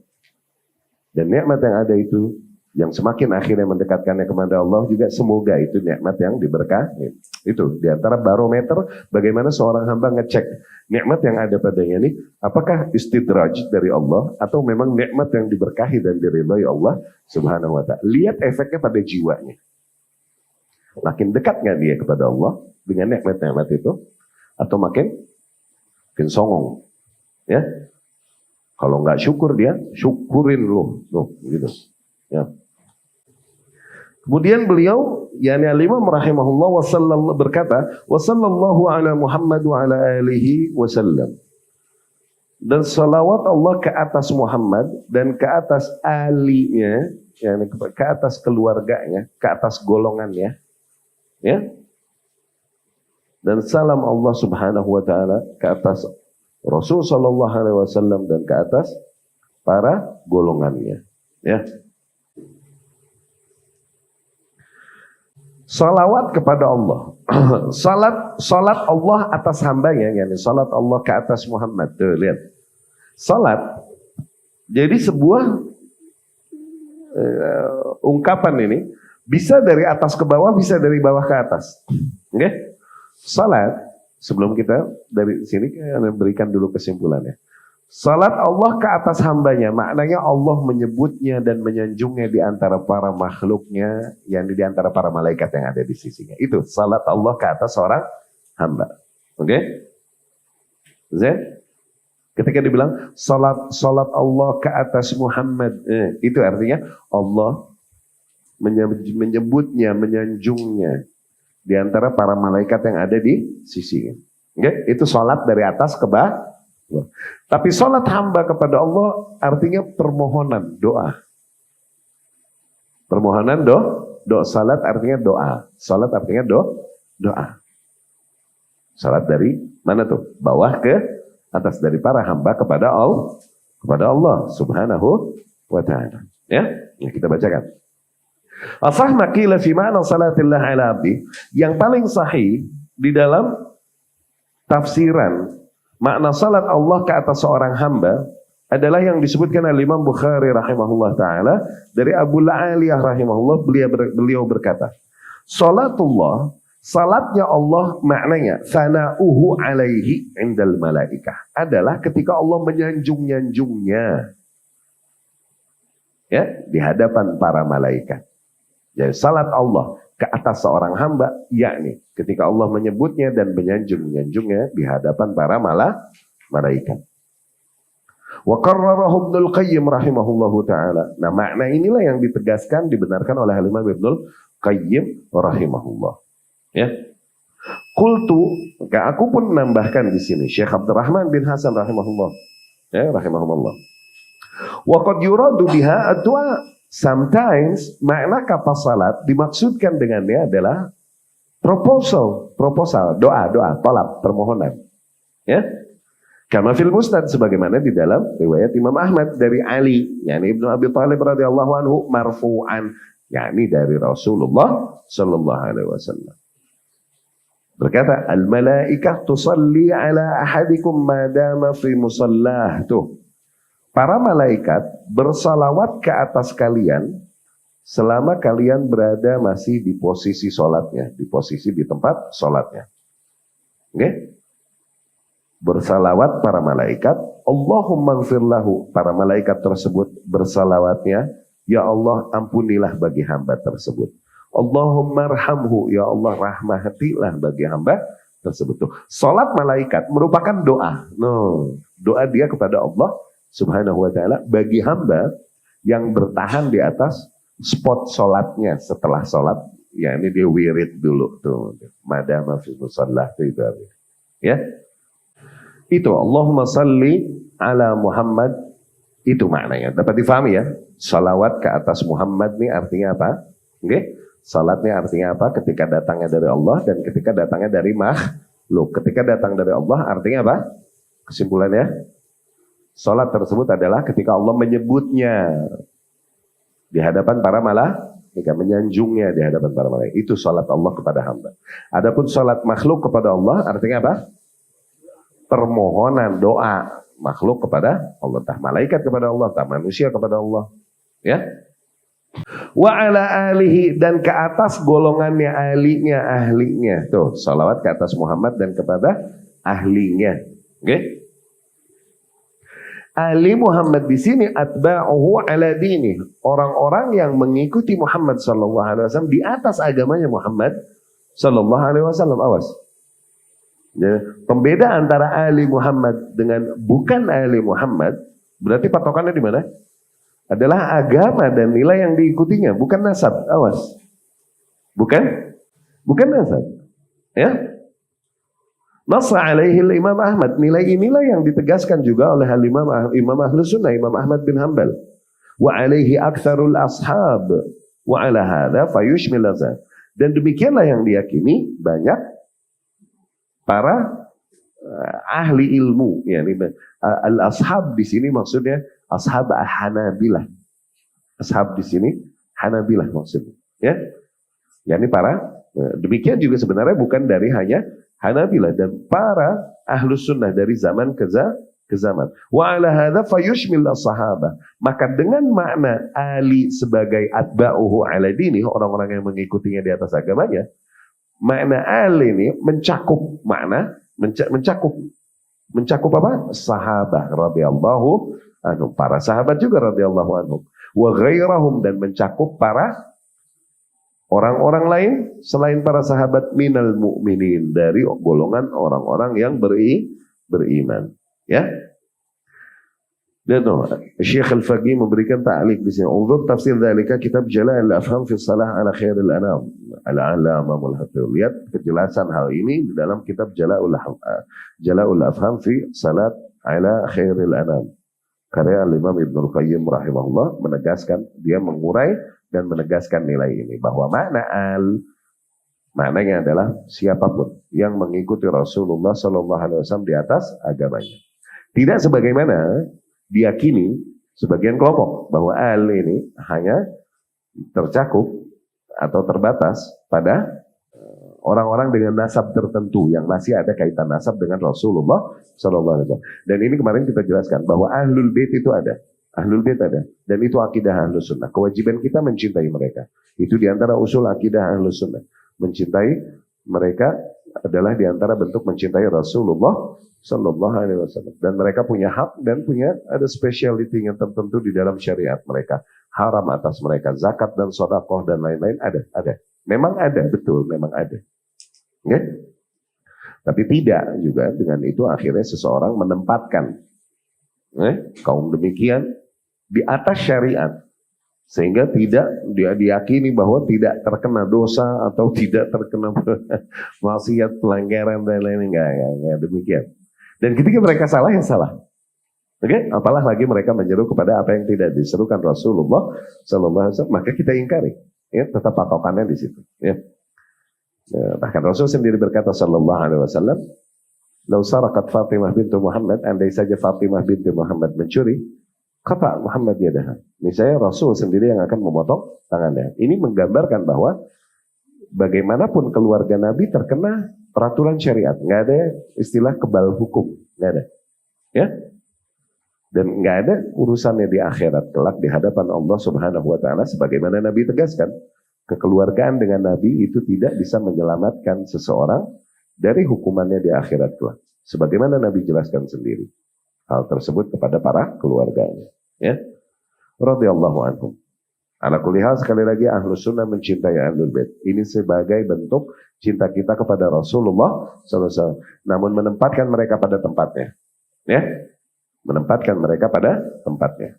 Dan nikmat yang ada itu, yang semakin akhirnya mendekatkannya kepada Allah juga, semoga itu nikmat yang diberkahi. Itu diantara barometer bagaimana seorang hamba ngecek nikmat yang ada padanya ini, apakah istidraj dari Allah atau memang nikmat yang diberkahi dan diridhai Allah Subhanahu wa Ta'ala. Lihat efeknya pada jiwanya. Makin dekat nggak dia kepada Allah dengan nikmat-nikmat itu, atau makin songong, ya? Kalau nggak syukur dia, syukurin loh, gitu. Ya. Kemudian beliau, yakni Al-Imam rahimahullah berkata, wa sallallahu ala Muhammad wa ala alihi wasallam. Dan salawat Allah ke atas Muhammad dan ke atas alinya, yakni ke atas keluarganya, ke atas golongannya, ya. Dan salam Allah Subhanahu wa Ta'ala ke atas Rasul sallallahu alaihi wasallam dan ke atas para golongannya, ya. Salawat kepada Allah. Salat Allah atas hambanya, yakni salat Allah ke atas Muhammad. Tuh, lihat. Salat jadi sebuah ungkapan ini bisa dari atas ke bawah, bisa dari bawah ke atas. Oke? Okay? Salat, sebelum kita dari sini berikan dulu kesimpulannya. Salat Allah ke atas hambanya, maknanya Allah menyebutnya dan menyanjungnya di antara para makhluknya, yang di antara para malaikat yang ada di sisinya. Itu salat Allah ke atas seorang hamba. Oke? Okay? Ketika dibilang salat Allah ke atas Muhammad, itu artinya Allah menyebutnya, menyanjungnya di antara para malaikat yang ada di sisinya. Oke? Okay? Itu salat dari atas ke bawah. Tapi sholat hamba kepada Allah artinya permohonan, doa. Permohonan, doa. Salat artinya doa. Salat artinya doa. Salat dari mana tuh? Bawah ke atas, dari para hamba kepada Allah Subhanahu wa Ta'ala. Ya, kita bacakan. Asah maqila fi ma'na salatillah ala abdi. Yang paling sahih di dalam tafsiran makna salat Allah ke atas seorang hamba adalah yang disebutkan oleh Imam Bukhari rahimahullah ta'ala dari Abu La'aliyah rahimahullah, beliau berkata, salatullah, salatnya Allah maknanya sana'uhu alaihi indal malaikah, adalah ketika Allah menyanjung-nyanjungnya, ya, di hadapan para malaikat. Jadi salat Allah ke atas seorang hamba, yakni ketika Allah menyebutnya dan menyanjung-nyanjungnya di hadapan para malaikat. Wa qarrarahu Ibnul Qayyim rahimahullahu ta'ala. Nah, makna inilah yang ditegaskan, dibenarkan oleh Imam Ibnul Qayyim rahimahullah. Ya. Qultu, maka aku pun menambahkan di sini, Syekh Abdurrahman bin Hasan rahimahullah. Ya, rahimahullah. Wa qad yuradu biha ad-du'a. Sometimes makna kata salat dimaksudkan dengannya adalah proposal, doa, tolak, permohonan. Ya. Kama fil musnad, sebagaimana di dalam riwayat Imam Ahmad dari Ali, yakni Ibnu Abi Thalib radhiyallahu anhu marfu'an, yakni dari Rasulullah sallallahu alaihi wasallam. Berkata, al malaikah tusalli ala ahadikum ma dama fi musallah. Tuh. Para malaikat bersalawat ke atas kalian selama kalian berada masih di posisi sholatnya, di posisi di tempat sholatnya. Oke? bersalawat para malaikat, Allahumma gfirlahu, para malaikat tersebut bersalawatnya, ya Allah ampunilah bagi hamba tersebut. Allahumma arhamhu, ya Allah rahmatilah bagi hamba tersebut. Tuh, salat malaikat merupakan doa. No, doa dia kepada Allah Subhanahu wa taala bagi hamba yang bertahan di atas spot salatnya setelah salat. Ya, ini dia wirid dulu tuh. Madama fi mushallah itu. Ya. Itu Allahumma salli ala Muhammad, itu maknanya. Dapat difahami ya? Salawat ke atas Muhammad nih artinya apa? Oke? Salatnya artinya apa? Ketika datangnya dari Allah dan ketika datangnya dari makhluk. Ketika datang dari Allah artinya apa? Kesimpulannya, salat tersebut adalah ketika Allah menyebutnya di hadapan para malaikat, menyanjungnya di hadapan para malaikat. Itu salat Allah kepada hamba. Adapun salat makhluk kepada Allah artinya apa? Permohonan doa makhluk kepada Allah, entah malaikat kepada Allah, entah manusia kepada Allah, ya. Wa ala alihi, dan ke atas golongannya, ahlinya. Tuh, salawat ke atas Muhammad dan kepada ahlinya. Oke? Okay? Ahli Muhammad di sini atba'uhu ala dini, orang-orang yang mengikuti Muhammad sallallahu alaihi wasallam di atas agamanya Muhammad sallallahu alaihi wasallam. Awas. Ya, pembeda antara ahli Muhammad dengan bukan ahli Muhammad, berarti patokannya di mana? Adalah agama dan nilai yang diikutinya, bukan nasab. Awas. Bukan nasab. Ya. Nassa alaihi Imam Ahmad. Nilai inilah yang ditegaskan juga oleh Imam Ahlus Sunnah, Imam Ahmad bin Hanbal. Wa alaihi aktsarul ashab. Wa ala hadza fayushmil azan. Dan demikianlah yang diyakini banyak para ahli ilmu, yakni al-ashab di sini maksudnya ashab Hanabilah. Ashab di sini Hanabilah maksudnya, ya. Yakni para demikian juga sebenarnya bukan dari hanya Hanabilah dan para ahlus sunnah dari zaman ke zaman. Wa ala hadza fayushmil as-sahabah. Maka dengan makna ali sebagai atba'uhu ala dini, orang-orang yang mengikutinya di atas agamanya, makna al ini mencakup makna mencakup apa? Sahabat radhiyallahu anhum, para sahabat juga radhiyallahu anhum, wa ghairahum, dan mencakup para orang-orang lain selain para sahabat minal mu'minin, dari golongan orang-orang yang beriman, ya. Dan Syekh Al-Faqih memberikan ta'liq di sini. Unzur tafsir dzalika kitab Jala' al-Afham fi Salah ala Khairil Anam. Al-Alamul Hafiz. Lihat kejelasan hal ini di dalam kitab Jala'ul Afham fi Salat ala Khairil Anam. Karya Imam Ibnul Qayyim rahimahullah menegaskan, dia mengurai dan menegaskan nilai ini bahwa maknanya adalah siapapun yang mengikuti Rasulullah sallallahu alaihi wasallam di atas agamanya. Tidak sebagaimana diyakini sebagian kelompok bahwa al ini hanya tercakup atau terbatas pada orang-orang dengan nasab tertentu yang masih ada kaitan nasab dengan Rasulullah SAW. Dan ini kemarin kita jelaskan bahwa ahlul bait itu ada, dan itu akidah ahlus sunnah. Kewajiban kita mencintai mereka. Itu diantara usul akidah ahlus sunnah. Mencintai mereka adalah diantara bentuk mencintai Rasulullah Sallallahu Alaihi Wasallam. Dan mereka punya hak dan punya ada speciality yang tertentu di dalam syariat mereka. Haram atas mereka, zakat dan sedekah dan lain-lain ada. Memang ada, betul, memang ada. Ya? Tapi tidak juga dengan itu akhirnya seseorang menempatkan kaum demikian di atas syariat. Sehingga tidak dia diyakini bahwa tidak terkena dosa atau tidak terkena maksiat, pelanggaran dan lain-lain. Enggak demikian. Dan ketika mereka salah, ya salah. Oke, apalah lagi mereka menyeru kepada apa yang tidak diserukan Rasulullah sallallahu alaihi wasallam, maka kita ingkari. Ya, tetap patokannya di situ, ya. Bahkan Rasul sendiri berkata sallallahu alaihi wasallam, "Lau sarakat Fatimah bintu Muhammad, andai saja Fatimah bintu Muhammad mencuri, kata Muhammad yadaha." Ini saya Rasul sendiri yang akan memotong tangannya. Ini menggambarkan bahwa bagaimanapun keluarga Nabi terkena peraturan syariat, nggak ada istilah kebal hukum, nggak ada, ya. Dan nggak ada urusannya di akhirat kelak di hadapan Allah Subhanahu Wa Taala, sebagaimana Nabi tegaskan, kekeluargaan dengan Nabi itu tidak bisa menyelamatkan seseorang dari hukumannya di akhirat kelak. Sebagaimana Nabi jelaskan sendiri hal tersebut kepada para keluarganya. Ya, radhiyallahu anhum. Ala kulli hal, sekali lagi Ahlus Sunnah mencintai Ahlul Bait. Ini sebagai bentuk cinta kita kepada Rasulullah SAW. Namun menempatkan mereka pada tempatnya. Ya, menempatkan mereka pada tempatnya.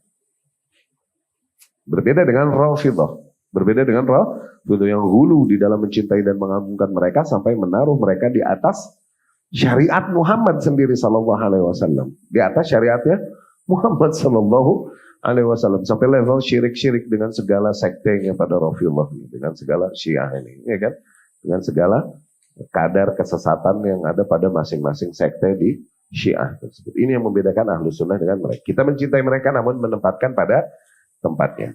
Berbeda dengan Rafidhah. Berbeda dengan Rafidhah yang hulu di dalam mencintai dan mengagungkan mereka sampai menaruh mereka di atas syariat Muhammad sendiri sallallahu alaihi wasallam. Di atas syariatnya Muhammad sallallahu alaihi wasallam, sampai level syirik-syirik dengan segala sektenya pada Rafidhah, dengan segala Syiah ini, ya kan? Dengan segala kadar kesesatan yang ada pada masing-masing sekte di Syiah tersebut. Ini yang membedakan Ahlus Sunnah dengan mereka. Kita mencintai mereka namun menempatkan pada tempatnya.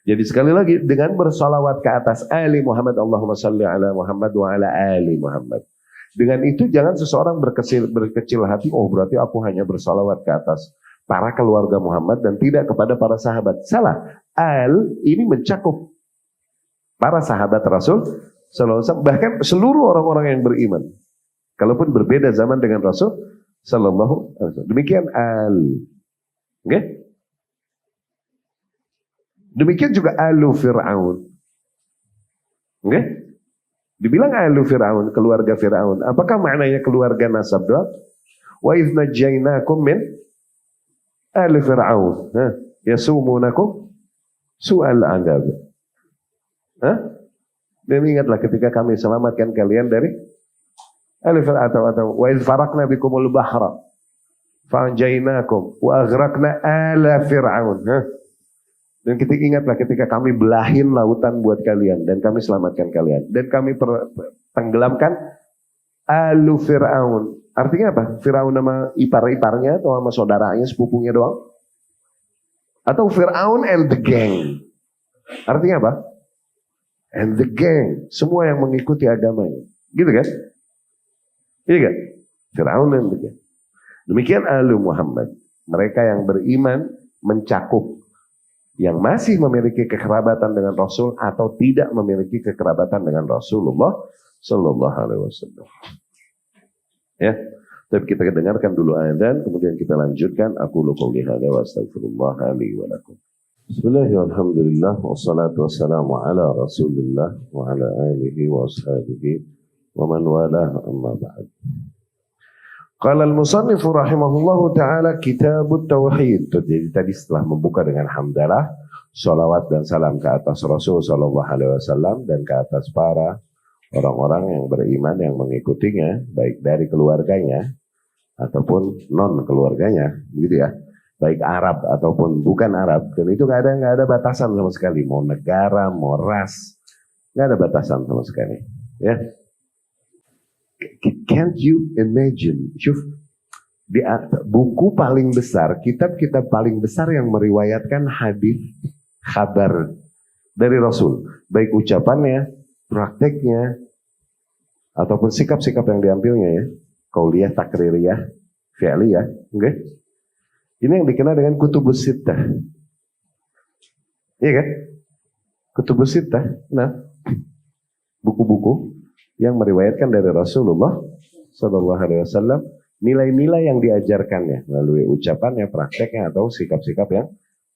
Jadi sekali lagi, dengan bersalawat ke atas Ali Muhammad, Allahumma salli ala Muhammad wa ala Ali Muhammad. Dengan itu jangan seseorang berkecil hati, oh berarti aku hanya bersalawat ke atas para keluarga Muhammad dan tidak kepada para sahabat. Salah. Al ini mencakup para sahabat Rasul sallallahu alaihi wasallam, bahkan seluruh orang-orang yang beriman. Kalaupun berbeda zaman dengan Rasul sallallahu alaihi wasallam. Demikian al. Oke? Okay? Demikian juga alu Fir'aun. Oke? Okay? Dibilang alu Fir'aun, keluarga Fir'aun. Apakah maknanya keluarga nasab doang? Wa idh najjaynakum min Ali Fir'aun, yasumunakum su'al azab. Dan ingatlah ketika kami selamatkan kalian dari Ali Fir'aun, atau wa idh farakna bikumul bahra fa'anjaynakum wa aghraqna ala Fir'aun. Dan ingatlah ketika kami belahin lautan buat kalian dan kami selamatkan kalian dan kami tenggelamkan alu Fir'aun. Artinya apa? Fir'aun nama ipar-iparnya atau sama saudaranya, sepupunya doang? Atau Fir'aun and the gang? Artinya apa? And the gang. Semua yang mengikuti agamanya. Gitu kan? Iya kan? Fir'aun and the gang. Demikian Alu Muhammad. Mereka yang beriman mencakup yang masih memiliki kekerabatan dengan Rasul atau tidak memiliki kekerabatan dengan Rasulullah Sallallahu Alaihi Wasallam. Ya, tapi kita dengarkan dulu adzan, kemudian kita lanjutkan. Aku qouli hadza wa astaghfirullah li wa lakum. Bismillahirrahmanirrahim. Alhamdulillah wassalatu wassalamu ala Rasulillah wa ala alihi wa ashabihi wa man walah, amma ba'd. Qala al-musannif rahimahullahu taala kitabut tauhid. Jadi tadi setelah membuka dengan hamdalah, salawat dan salam ke atas Rasul sallallahu alaihi wasallam dan ke atas para orang-orang yang beriman yang mengikutinya, baik dari keluarganya ataupun non keluarganya, gitu ya, baik Arab ataupun bukan Arab. Dan itu nggak ada batasan sama sekali, mau negara, mau ras, nggak ada batasan sama sekali. Ya, can't you imagine? Syuf, di buku paling besar, kitab-kitab paling besar yang meriwayatkan hadis kabar dari Rasul, baik ucapannya, prakteknya, ataupun sikap-sikap yang diambilnya ya, qauliyah, takririyah, fi'liyah, okay? Ini yang dikenal dengan kutubus sittah. Iya kan? Kutubus sittah. Nah, buku-buku yang meriwayatkan dari Rasulullah sallallahu alaihi wasallam, nilai-nilai yang diajarkannya melalui ucapannya, prakteknya, atau sikap-sikap yang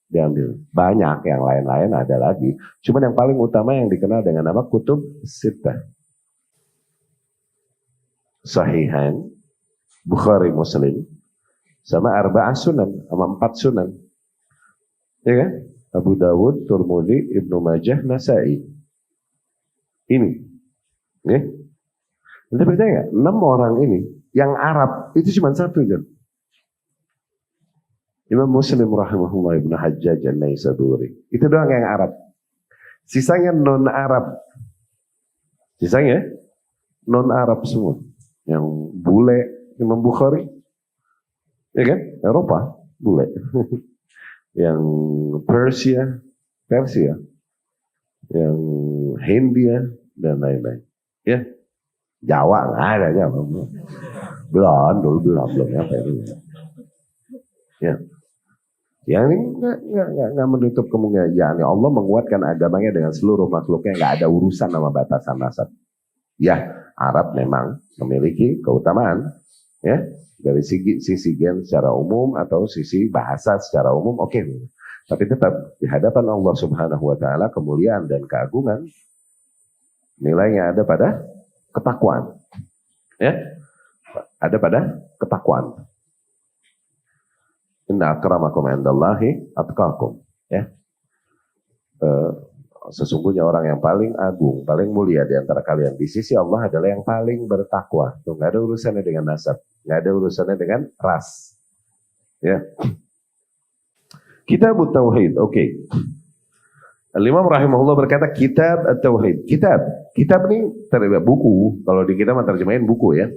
diambil. Banyak yang lain-lain ada lagi. Cuman yang paling utama yang dikenal dengan nama kutub sittah. Sahihan, Bukhari, Muslim, sama arba'ah sunan, sama 4 sunan. Ya kan? Abu Dawud, Tirmidzi, Ibnu Majah, Nasai. Ini. Ya. Anda percaya nggak? 6 orang ini yang Arab itu cuma 1 aja. Imam Muslim rahimahullah Ibnu Hajjaj An-Naisaburi. Itu doang yang Arab. Sisanya non-Arab. Sisanya non-Arab semua. Yang bule Imam Bukhari. Ya kan? Eropa, bule. Yang Persia. Yang Hindia dan lain-lain. Ya. Jawa nggak ada, Jawa belum apa itu. Ya. Yang ini nggak menutup kemungkinan. Ya, Allah menguatkan agamanya dengan seluruh makhluknya, nggak ada urusan sama batasan nasab. Ya, Arab memang memiliki keutamaan Ya, dari sisi gen secara umum atau sisi bahasa secara umum, oke. Tapi tetap di hadapan Allah Subhanahu wa taala kemuliaan dan keagungan nilainya ada pada ketakwaan. Ya. Ada pada ketakwaan. Inna akramakum indallahi atqakum. Ya. Sesungguhnya orang yang paling agung, paling mulia di antara kalian di sisi Allah adalah yang paling bertakwa. Tuh, nggak ada urusannya dengan nasab, nggak ada urusannya dengan ras. Ya. Kitab Tauhid, oke. Al-Imam rahimahullah berkata Kitab Tauhid. Kitab ini terlibat buku. Kalau di kita terjemahin buku ya.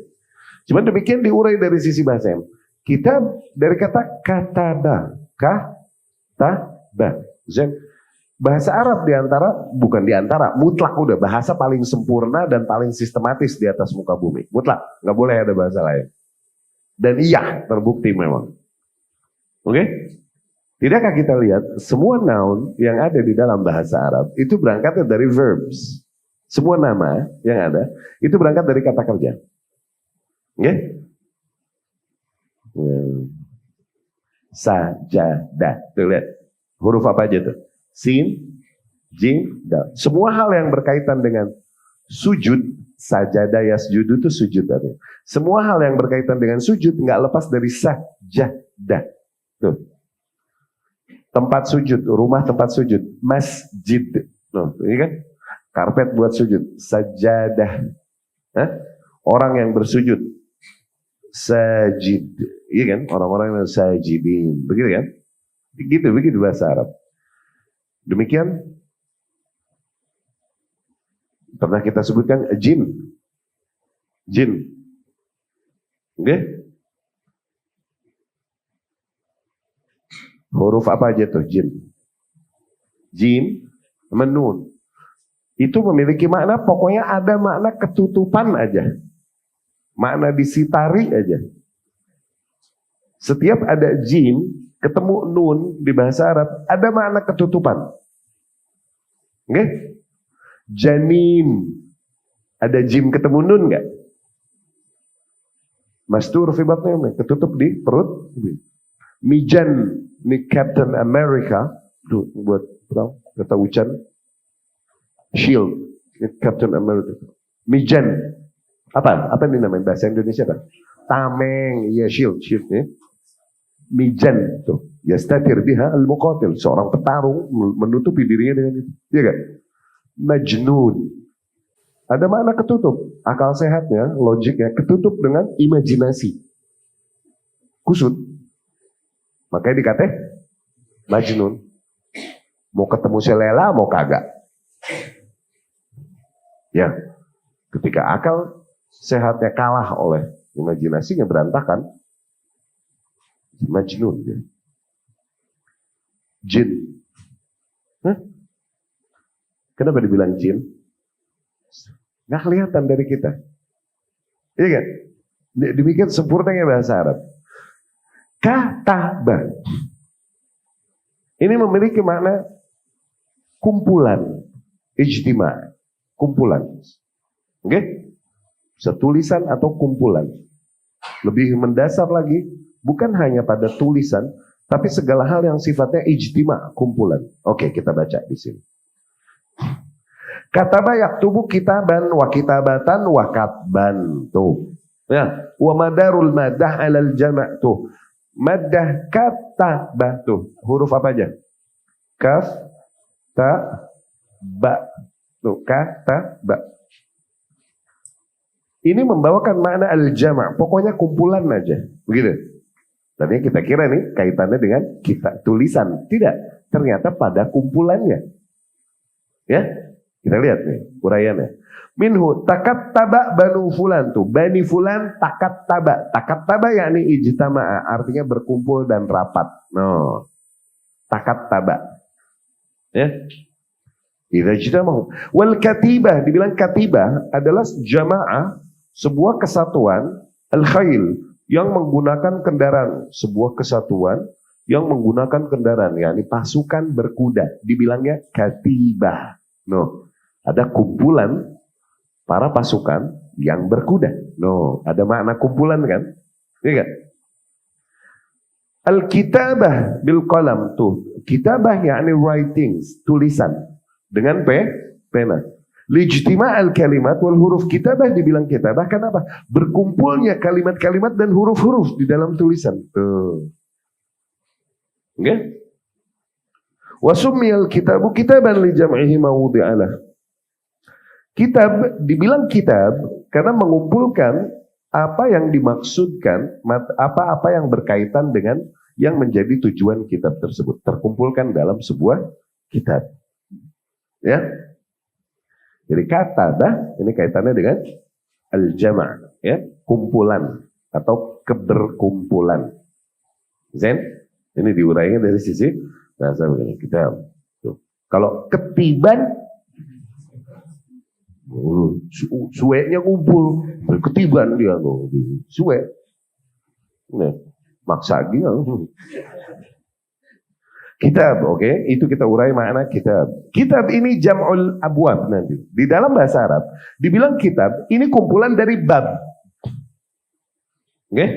Cuman demikian diurai dari sisi bahasa. Kitab dari kata kataba, kataba. Bahasa Arab mutlak udah bahasa paling sempurna dan paling sistematis di atas muka bumi. Mutlak, nggak boleh ada bahasa lain. Dan iya, terbukti memang. Oke? Tidakkah kita lihat semua noun yang ada di dalam bahasa Arab itu berangkatnya dari verbs. Semua nama yang ada itu berangkat dari kata kerja. Oke? Sajadah. Tuh lihat. Huruf apa aja tuh? Sin, jim, dal. Semua hal yang berkaitan dengan sujud, sajadah yasjudu itu sujud tadi. Semua hal yang berkaitan dengan sujud nggak lepas dari sajadah. Tuh. Tempat sujud, rumah tempat sujud, masjid. Noh, ini kan karpet buat sujud, sajadah. Hah? Orang yang bersujud, sajid. Iya kan? Orang-orang yang sajidin. Begitu kan? Begitu bahasa Arab. Demikian pernah kita sebutkan jin. Oke? Huruf apa aja tuh jin? Jin, menun. Itu memiliki makna, pokoknya ada makna ketutupan aja. Makna disitari aja. Setiap ada jin ketemu nun di bahasa Arab, ada makna ketutupan. Oke? Janin. Ada jim ketemu nun enggak? Mastur fi batnihi, ketutup di perut. Mijan, ini Captain America, tuh buat kata ucan. Shield, ini Captain America. Mijan. Apa ini namanya bahasa Indonesia apa? Tameng, iya shield ya. Mijan tuh, yastatir biha al-muqatil, seorang petarung menutupi dirinya dengan itu. Iya kan? Majnun. Ada makna ketutup, akal sehatnya, logiknya ketutup dengan imajinasi. Kusut. Makanya dikata majnun. Mau ketemu selela, mau kagak. Ya. Ketika akal sehatnya kalah oleh imajinasinya berantakan, majnun dia. Jin. Hah? Kenapa dibilang jin? Nggak kelihatan dari kita. Iya kan? Demikian sempurnanya bahasa Arab. Kataba. Ini memiliki makna kumpulan, ijtima, kumpulan. Oke? Bisa tulisan atau kumpulan. Lebih mendasar lagi, bukan hanya pada tulisan, tapi segala hal yang sifatnya ijtima, kumpulan. Oke, kita baca di sini. Kataba yaktubu kitaban wa kitabatan wa katban. Tuh. Ya, wa madarul madah alal jama' tuh. Madah kataba tuh. Huruf apa aja? Kaf, ta, ba. Tuh, kata, ba. Ini membawakan makna al-jama', pokoknya kumpulan aja. Begitu. Tadinya kita kira nih kaitannya dengan kita tulisan. Tidak, ternyata pada kumpulannya. Ya, kita lihat nih uraiannya. Minhu takat taba banu fulan tuh. Bani fulan takat taba. Takat taba yakni ijtama'a, artinya berkumpul dan rapat. No. Takat taba. Ya. Idza ijtama'u. Wal katibah, dibilang katibah adalah jamaah, sebuah kesatuan al-khail yang menggunakan kendaraan, sebuah kesatuan yang menggunakan kendaraan, yakni pasukan berkuda, dibilangnya katibah. No, ada kumpulan para pasukan yang berkuda. No, ada makna kumpulan kan? Iya kan? Al-kitabah bil qalam tuh. Kitabah yakni writings, tulisan dengan pena. Lijtima al-kalimat wal huruf. Kitabah dibilang kitabah kenapa? Berkumpulnya kalimat-kalimat dan huruf-huruf di dalam tulisan. Tuh. Oke? Okay? Wa summiyal kitabu kitaban li jam'ihi mawdi'alah. Kitab dibilang kitab karena mengumpulkan apa yang dimaksudkan, apa-apa yang berkaitan dengan yang menjadi tujuan kitab tersebut terkumpulkan dalam sebuah kitab. Ya. Jadi katabah ini kaitannya dengan al-jama', ya, kumpulan atau keberkumpulan. Zen, ini diuraikan dari sisi bahasa begini, kitab. Tuh. Kalau ketiban sueknya kumpul, ketiban dia tuh, suek. Nah, maksa dia. Kitab, oke, itu kita urai makna kitab. Kitab ini jam'ul abwab nanti. Di dalam bahasa Arab, dibilang kitab, ini kumpulan dari bab. Oke?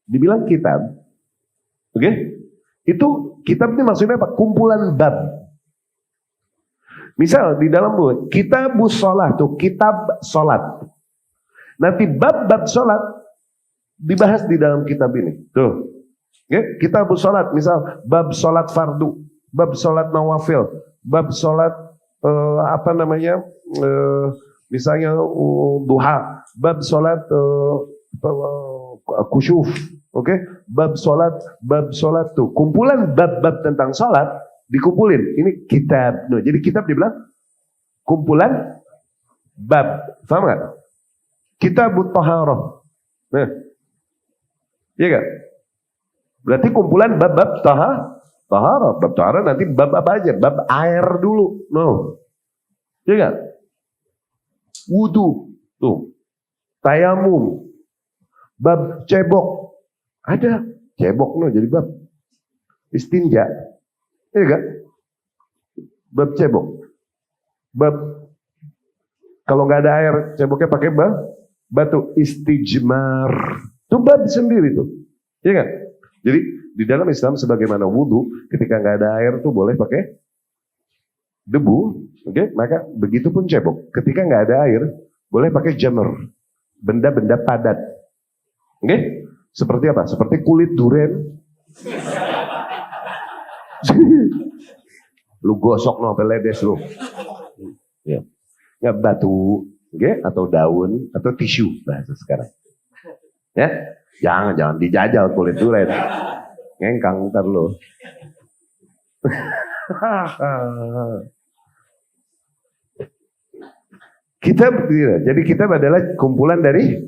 Dibilang kitab. Oke? Itu kitab ini maksudnya apa? Kumpulan bab. Misal di dalam buku kitabus sholat tuh kitab sholat. Nanti bab-bab sholat dibahas di dalam kitab ini. Tuh, okay? Kitabus sholat. Misal bab sholat fardu, bab sholat nawafil, bab sholat misalnya duha, bab sholat kusyuf, oke? Okay? Bab sholat tuh kumpulan bab-bab tentang sholat. Dikumpulin, ini kitab. No, jadi kitab dibilang kumpulan bab. Paham gak? Kitabut taharah. Nah, iya gak? Berarti kumpulan bab-bab taharah. Bab taharah nanti bab apa aja? Bab air dulu. No, iya gak? Wudu, tuh, tayamum, bab cebok. Ada cebok, no, jadi bab istinja. Iya kan? Bab cebok. Bab kalau nggak ada air, ceboknya pakai batu istijmar. Itu bab sendiri tuh. Iya kan? Jadi di dalam Islam sebagaimana wudu, ketika nggak ada air tuh boleh pakai debu, oke? Okay? Maka begitu pun cebok. Ketika nggak ada air, boleh pakai jamr, benda-benda padat. Oke? Okay? Seperti apa? Seperti kulit durian. Lu gosok no peledes lu. Ya. Ya batu, okay? Atau daun atau tisu bahasa sekarang. Ya, jangan dijajal kulit durian. Ngengkang ntar lu. Kitab, jadi kitab adalah kumpulan dari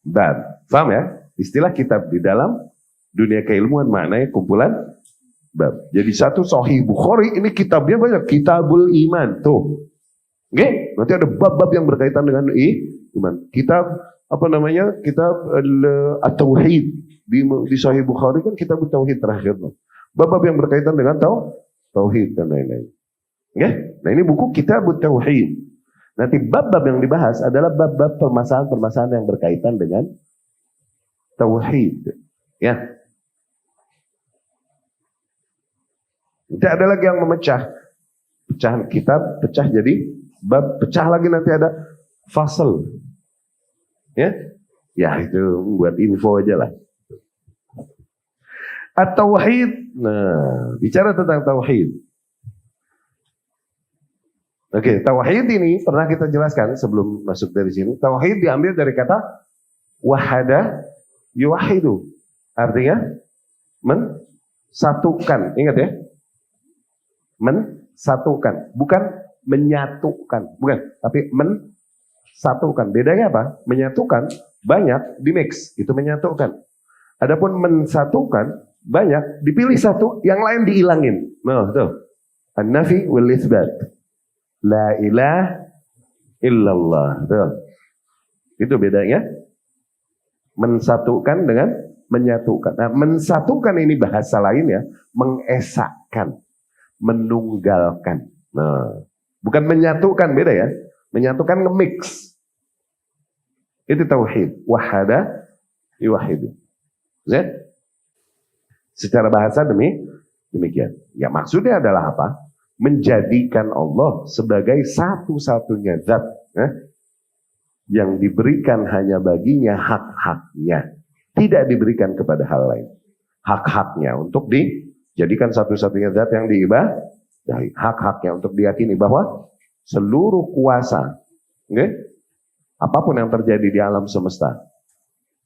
bab. Paham ya? Istilah kitab di dalam dunia keilmuan maknanya kumpulan bab. Jadi satu Sahih Bukhari ini kitabnya banyak, Kitabul Iman tuh. Oke, nanti ada bab-bab yang berkaitan dengan iman. Kitab apa namanya? Kitab At-Tauhid di Sahih Bukhari kan kitab Tauhid terakhir. Bab-bab yang berkaitan dengan tauhid dan lain-lain. Oke? Nah, ini buku Kitab Tauhid. Nanti bab-bab yang dibahas adalah bab-bab permasalahan-permasalahan yang berkaitan dengan tauhid. Ya. Nanti ada lagi yang memecah. Pecahan kitab, pecah jadi bab, pecah lagi nanti ada fasal. Ya. Ya itu buat info aja lah. At-tauhid. Nah, bicara tentang tauhid. Oke, tauhid ini pernah kita jelaskan sebelum masuk dari sini. Tauhid diambil dari kata wahada yuwahidu. Artinya mensatukan. Ingat ya? Mensatukan, bukan menyatukan, bukan, tapi mensatukan. Bedanya apa? Menyatukan banyak di mix, itu menyatukan. Adapun mensatukan banyak dipilih satu, yang lain dihilangin. Nah, tuh. An-nafi wal itsbat. La ilaha illallah. Tuh. Itu bedanya. Mensatukan dengan menyatukan. Nah, mensatukan ini bahasa lain ya, mengesahkan. Menunggalkan. Nah, bukan menyatukan, beda ya. Menyatukan nge-mix. Itu tauhid. Wahada yuwahidu. Ya? Secara bahasa demikian. Ya maksudnya adalah apa? Menjadikan Allah sebagai satu-satunya zat yang diberikan hanya baginya hak-haknya. Tidak diberikan kepada hal lain. Hak-haknya untuk dijadikan satu-satunya zat yang diibadahi. Hak-haknya untuk diyakini bahwa seluruh kuasa, apapun yang terjadi di alam semesta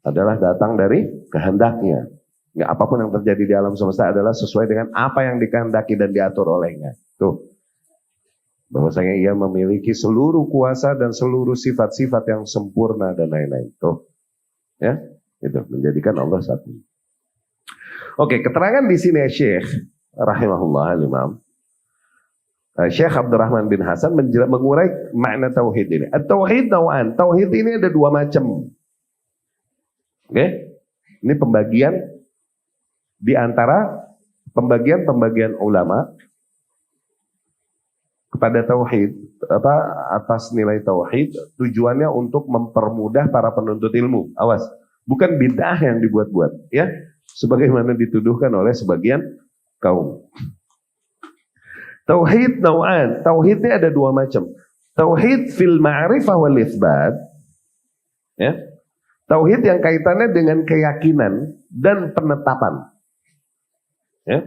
adalah datang dari kehendaknya. Ya, apapun yang terjadi di alam semesta adalah sesuai dengan apa yang dikehendaki dan diatur olehnya. Tuh. Bahwasanya ia memiliki seluruh kuasa dan seluruh sifat-sifat yang sempurna dan lain-lain. Tuh. Ya, itu menjadikan Allah satu. Oke, keterangan di sini Syekh rahimahullah al-Imam Syekh Abdurrahman bin Hasan mengurai makna tauhid ini. At-tauhid naw'an. Tauhid ini ada dua macam. Oke? Ini pembagian di antara pembagian ulama kepada tauhid, atas nilai tauhid, tujuannya untuk mempermudah para penuntut ilmu. Awas, bukan bid'ah yang dibuat-buat, ya, sebagaimana dituduhkan oleh sebagian kaum. Tauhid naw'an, tauhidnya ada dua macam. Tauhid fil ma'rifah wal itsbat, ya. Tauhid yang kaitannya dengan keyakinan dan penetapan. Ya.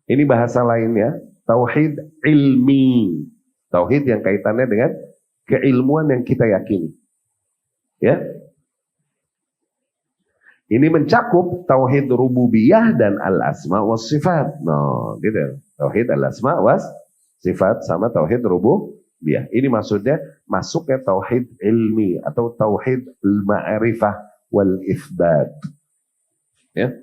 Ini bahasa lainnya tauhid ilmi. Tauhid yang kaitannya dengan keilmuan yang kita yakini. Ya. Ini mencakup tauhid rububiyah dan al-asma was sifat. No, gitu. Tauhid al-asma was sifat sama tauhid rububiyah. Ini maksudnya masuknya tauhid ilmi atau tauhid al-ma'rifah wal itsbat. Ya.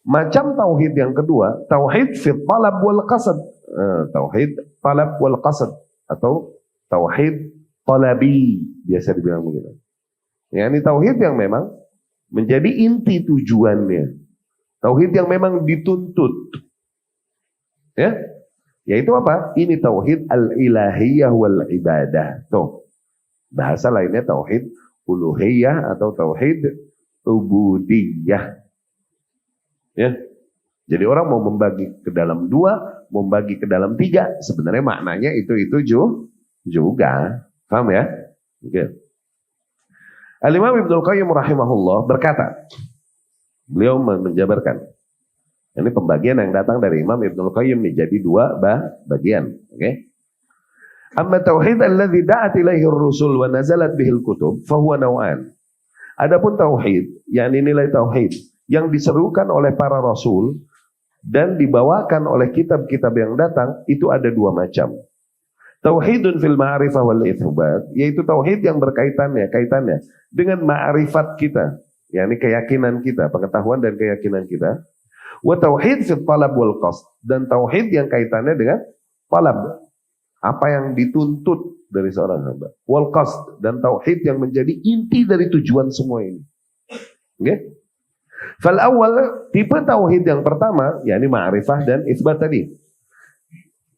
Macam tauhid yang kedua, tauhid fi talab wal qasad. Tauhid talab wal qasad atau tauhid talabi, biasa dibilang begitu. Ya, ini tauhid yang memang menjadi inti tujuannya. Tauhid yang memang dituntut. Ya. Yaitu apa? Ini tauhid al-ilahiyah wal ibadah. Tuh. Bahasa lainnya tauhid uluhiyah atau tauhid ubudiyah. Ya, jadi orang mau membagi ke dalam dua, mau membagi ke dalam tiga, sebenarnya maknanya itu juga, paham ya? Oke. Al-Imam Ibnul Qayyim rahimahullah berkata, beliau menjabarkan, ini pembagian yang datang dari Imam Ibnul Qayyim nih, jadi dua bagian, oke? Amma tauhid alladzi da'at ilaihi ar-rusul wa nazalat bihil kutub, fahuwa naw'an. Adapun tauhid, yakni nilai tauhid yang diserukan oleh para rasul dan dibawakan oleh kitab-kitab yang datang, itu ada dua macam. Tauhidun fil ma'rifah wal itsbat, yaitu tauhid yang kaitannya dengan ma'rifat kita, yakni keyakinan kita, pengetahuan dan keyakinan kita. Wa tauhid fil talab wal qasd, dan tauhid yang kaitannya dengan talab, apa yang dituntut dari seorang hamba. Wal qasd, dan tauhid yang menjadi inti dari tujuan semua ini. Oke? Okay? Fal awal, tipe tauhid yang pertama, yakni ma'rifah dan itsbat tadi.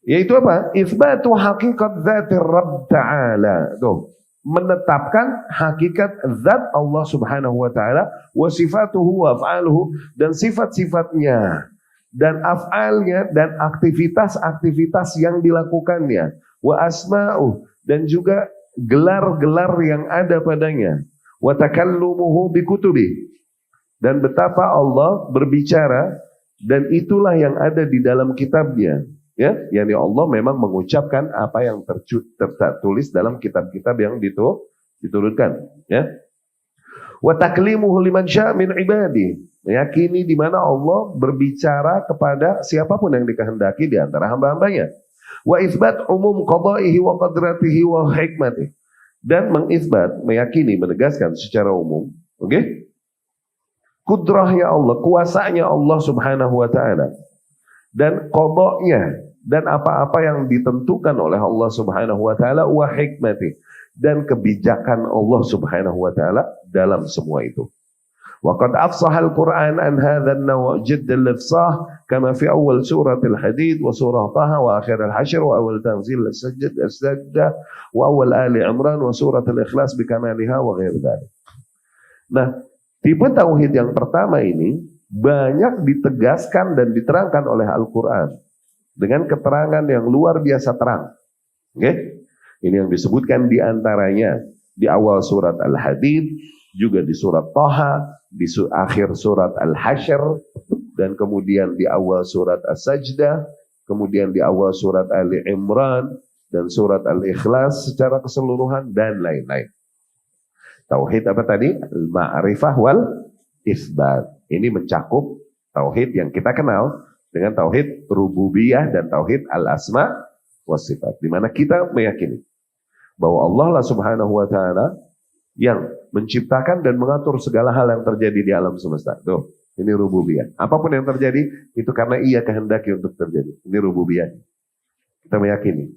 Yaitu apa? Itsbatu hakikat dzatir Rabb Ta'ala. Tuh, menetapkan hakikat zat Allah Subhanahu wa taala wa sifatuhu wa af'aluhu, dan sifat-sifatnya dan af'alnya dan aktivitas-aktivitas yang dilakukannya, wa asma'uh, dan juga gelar-gelar yang ada padanya, wa takallumuhu bi kutubi, dan betapa Allah berbicara dan itulah yang ada di dalam kitabnya, ya, yakni Allah memang mengucapkan apa yang tertulis dalam kitab-kitab yang diturunkan, ya. Wa taklimuhu liman syaa' min ibadi, meyakini di mana Allah berbicara kepada siapapun yang dikehendaki di antara hamba-hambanya. Wa itsbat umum qada'ihi wa qadratihi wa hikmatihi, dan mengisbat, meyakini, menegaskan secara umum, oke? Kudrahnya Allah, kuasanya Allah Subhanahu wa taala, dan qada'nya, dan apa-apa yang ditentukan oleh Allah Subhanahu wa taala, wa hikmati, dan kebijakan Allah Subhanahu wa taala dalam semua itu. Wa qad afsaha al-Qur'an an hadha an-naw' jidd al-ifsah kama fi awal surah al-Hadid wa surah Taha wa akhir al-Hashr wa awal tanzil as-Sajdah wa awal Ali Imran wa surah al-Ikhlas bi kamaliha wa ghair dhalik. Nah, Tipe tauhid yang pertama ini banyak ditegaskan dan diterangkan oleh Al-Quran dengan keterangan yang luar biasa terang. Oke? Ini yang disebutkan di antaranya di awal surat Al-Hadid, juga di surat Thaha, di akhir surat Al-Hasyr, dan kemudian di awal surat As-Sajdah, kemudian di awal surat Ali Imran, dan surat Al-Ikhlas secara keseluruhan, dan lain-lain. Tauhid apa tadi? Al-ma'rifah wal isbat. Ini mencakup tauhid yang kita kenal dengan tauhid rububiyah dan tauhid al-asma was sifat. Di mana kita meyakini bahwa Allah lah subhanahu wa ta'ala yang menciptakan dan mengatur segala hal yang terjadi di alam semesta. Tuh, ini rububiyah. Apapun yang terjadi, itu karena ia kehendaki untuk terjadi. Ini rububiyah. Kita meyakini.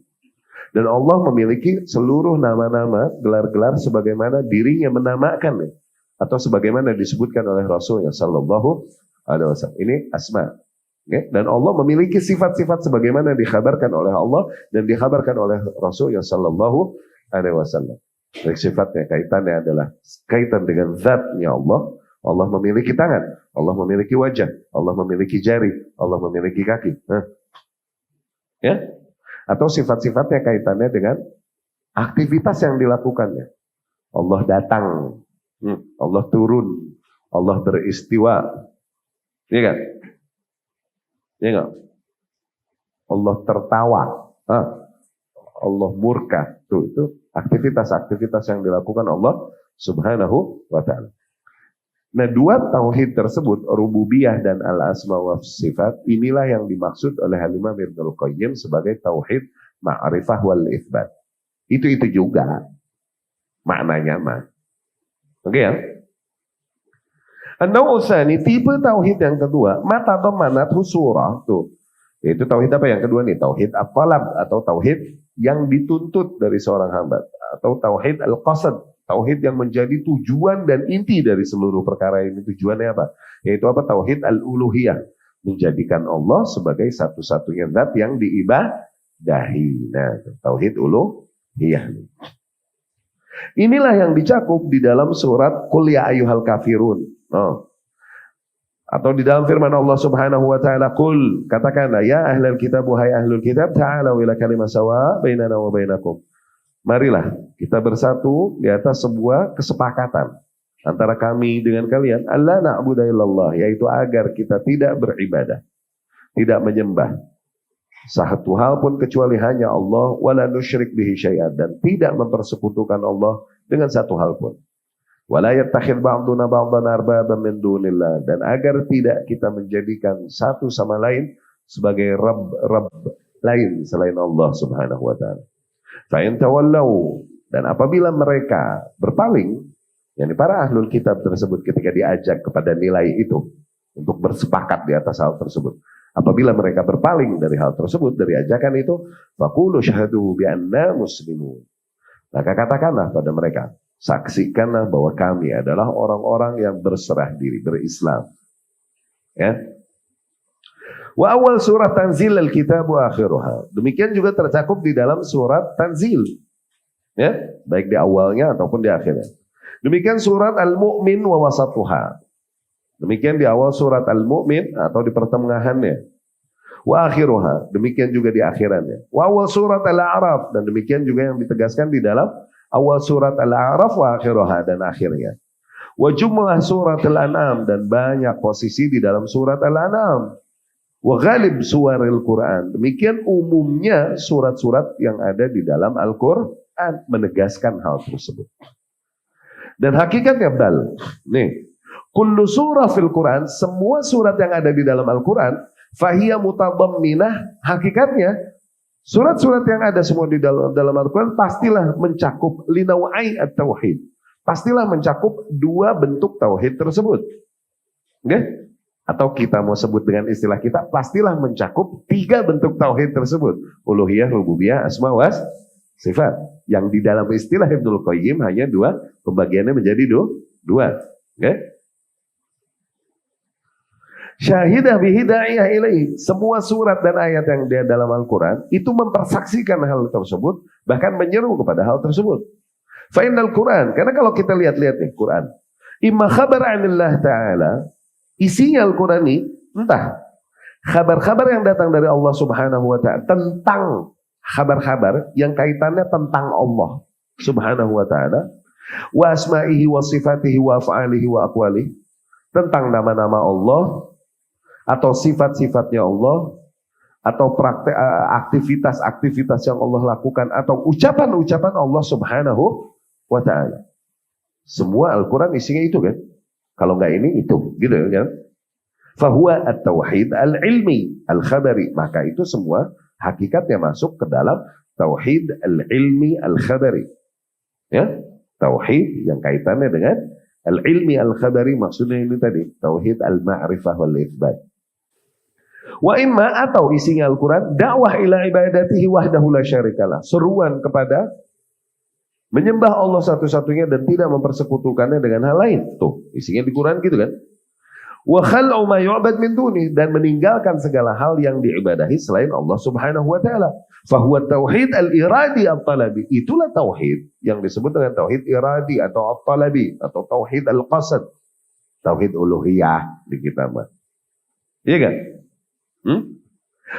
Dan Allah memiliki seluruh nama-nama, gelar-gelar sebagaimana dirinya menamakan. Atau sebagaimana disebutkan oleh Rasulnya sallallahu alaihi wasallam. Ini asma. Okay? Dan Allah memiliki sifat-sifat sebagaimana dikhabarkan oleh Allah dan dikhabarkan oleh Rasulnya sallallahu alaihi wasallam. Baik sifatnya kaitannya adalah kaitan dengan zatnya Allah. Allah memiliki tangan, Allah memiliki wajah, Allah memiliki jari, Allah memiliki kaki. Ya? Atau sifat-sifatnya kaitannya dengan aktivitas yang dilakukannya. Allah datang, Allah turun, Allah beristiwa. Iya kan? Iya kan? Allah tertawa, Allah murka. Tuh, itu aktivitas-aktivitas yang dilakukan Allah subhanahu wa ta'ala. Nah, dua tauhid tersebut, rububiyah dan al-asma wa sifat, inilah yang dimaksud oleh Al-Imam Ibnul Qayyim sebagai tauhid ma'rifah wal itsbat. Itu juga maknanya mah. Oke ya? An-naw'u tsani, tipe tauhid yang kedua, mata dhamanat surah tuh. Itu tauhid apa yang kedua nih? Tauhid at-talab atau tauhid yang dituntut dari seorang hamba, atau tauhid al-qasad, tauhid yang menjadi tujuan dan inti dari seluruh perkara ini. Tujuannya apa? Yaitu apa? Tauhid al-uluhiyah, menjadikan Allah sebagai satu-satunya zat yang diibadahi. Nah, tauhid uluhiyah. Inilah yang dicakup di dalam surat Qul ya ayyuhal kafirun. Atau di dalam firman Allah subhanahu wa ta'ala, Qul, katakanlah, ya ahlul kitab, wahai ahlul kitab, ta'ala ila kalimah sawa bainana wa bainakum. Marilah kita bersatu di atas sebuah kesepakatan antara kami dengan kalian, alla na'budu illallah, yaitu agar kita tidak beribadah, tidak menyembah satu hal pun kecuali hanya Allah, wala nusyrik bihi syai'an, dan tidak mempersekutukan Allah dengan satu hal pun. Wala yattakhidh ba'duna ba'dan arbaban min dunillah, dan agar tidak kita menjadikan satu sama lain sebagai Rabb lain selain Allah subhanahu wa ta'ala. Fa in tawallaw, dan apabila mereka berpaling, yakni para ahlul kitab tersebut ketika diajak kepada nilai itu untuk bersepakat di atas hal tersebut, apabila mereka berpaling dari hal tersebut, dari ajakan itu, faqulu syahadu bi anna muslimun, maka katakanlah pada mereka, saksikanlah bahwa kami adalah orang-orang yang berserah diri, berislam. Ya. Wa awal surat Tanzil al-kitab wa akhiruha. Demikian juga tercakup di dalam surat Tanzil. Ya, baik di awalnya ataupun di akhirnya. Demikian surat Al-Mu'min wa wasatuha. Demikian di awal surat Al-Mu'min atau di pertengahannya. Wa akhiruha. Demikian juga di akhirannya. Wa awal surat Al-A'raf, dan demikian juga yang ditegaskan di dalam awal surat Al-A'raf wa akhiruha, dan akhirnya. Wa jumlah surat Al-An'am, dan banyak posisi di dalam surat Al-An'am. Wa ghalib suwaril Quran. Demikian umumnya surat-surat yang ada di dalam Al-Quran menegaskan hal tersebut. Dan hakikatnya bal, nih, kullu surah fil Quran, semua surat yang ada di dalam Al-Quran, fahiyya mutadamminah, hakikatnya surat-surat yang ada semua di dalam Al-Quran pastilah mencakup linawai at-tauhid. Pastilah mencakup dua bentuk tauhid tersebut. Okay? Atau kita mau sebut dengan istilah kita, pastilah mencakup tiga bentuk tauhid tersebut. Uluhiyah, rububiyah, asma was sifat. Yang di dalam istilah Ibnul Qayyim hanya dua, pembagiannya menjadi dua. Okay? Syahidah bihidayah ilaih. Semua surat dan ayat yang dia dalam Al-Quran itu mempersaksikan hal tersebut, bahkan menyeru kepada hal tersebut. Fa'inal Quran, karena kalau kita lihat-lihat nih Quran, Imma khabar anillah ta'ala, isinya Al-Quran ini entah kabar-kabar yang datang dari Allah Subhanahu wa ta'ala tentang kabar-kabar yang kaitannya tentang Allah Subhanahu wa ta'ala, wa asma'ihi wa sifatihi wa af'alihi wa aqwalihi, tentang nama-nama Allah atau sifat-sifatnya Allah atau praktek aktivitas-aktivitas yang Allah lakukan atau ucapan-ucapan Allah Subhanahu wa ta'ala. Semua Al-Quran isinya itu kan. Kalau enggak ini itu, gitu kan. Fahuwa at-tauhid al-ilmi al-khabari. Maka itu semua hakikatnya masuk ke dalam tauhid al-ilmi al-khabari. Ya, tauhid yang kaitannya dengan al-ilmi al-khabari, maksudnya ini tadi tauhid al-ma'rifah wal itsbat. Wa imma, atau isinya Al-Quran dakwah ila ibadatihi wahdahu la syarikalah, seruan kepada menyembah Allah satu-satunya dan tidak mempersekutukannya dengan hal lain. Tuh, isinya di Quran gitu kan. Wa khal'u ma yu'bad min duni, dan meninggalkan segala hal yang diibadahi selain Allah Subhanahu wa taala. Fa huwa tauhid al-iradi at-talabi. Itulah tauhid yang disebut dengan tauhid iradi atau at-talabi atau tauhid al-qasad. Tauhid uluhiyah di kita mah. Iya kan?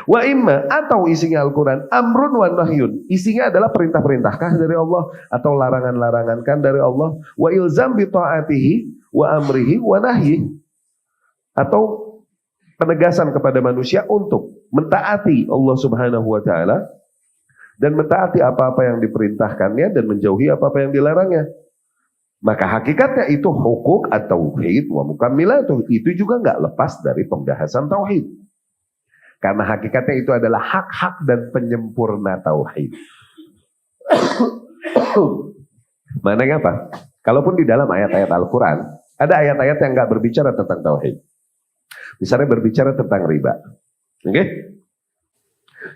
Wa imma, atau isinya Al-Quran amrun wa nahyun, isinya adalah perintah-perintahkah dari Allah atau larangan-larangankah dari Allah, wa ilzam bi ta'atihi wa amrihi wa nahyi, atau penegasan kepada manusia untuk mentaati Allah Subhanahu wa taala dan mentaati apa-apa yang diperintahkannya dan menjauhi apa-apa yang dilarangnya. Maka hakikatnya itu hukuk atau tauhid wa mukammilatuh, itu juga enggak lepas dari pembahasan tauhid. Karena hakikatnya itu adalah hak-hak dan penyempurna tauhid. Maknanya apa? Kalaupun di dalam ayat-ayat Al-Quran ada ayat-ayat yang nggak berbicara tentang tauhid. Misalnya berbicara tentang riba. Oke? Okay?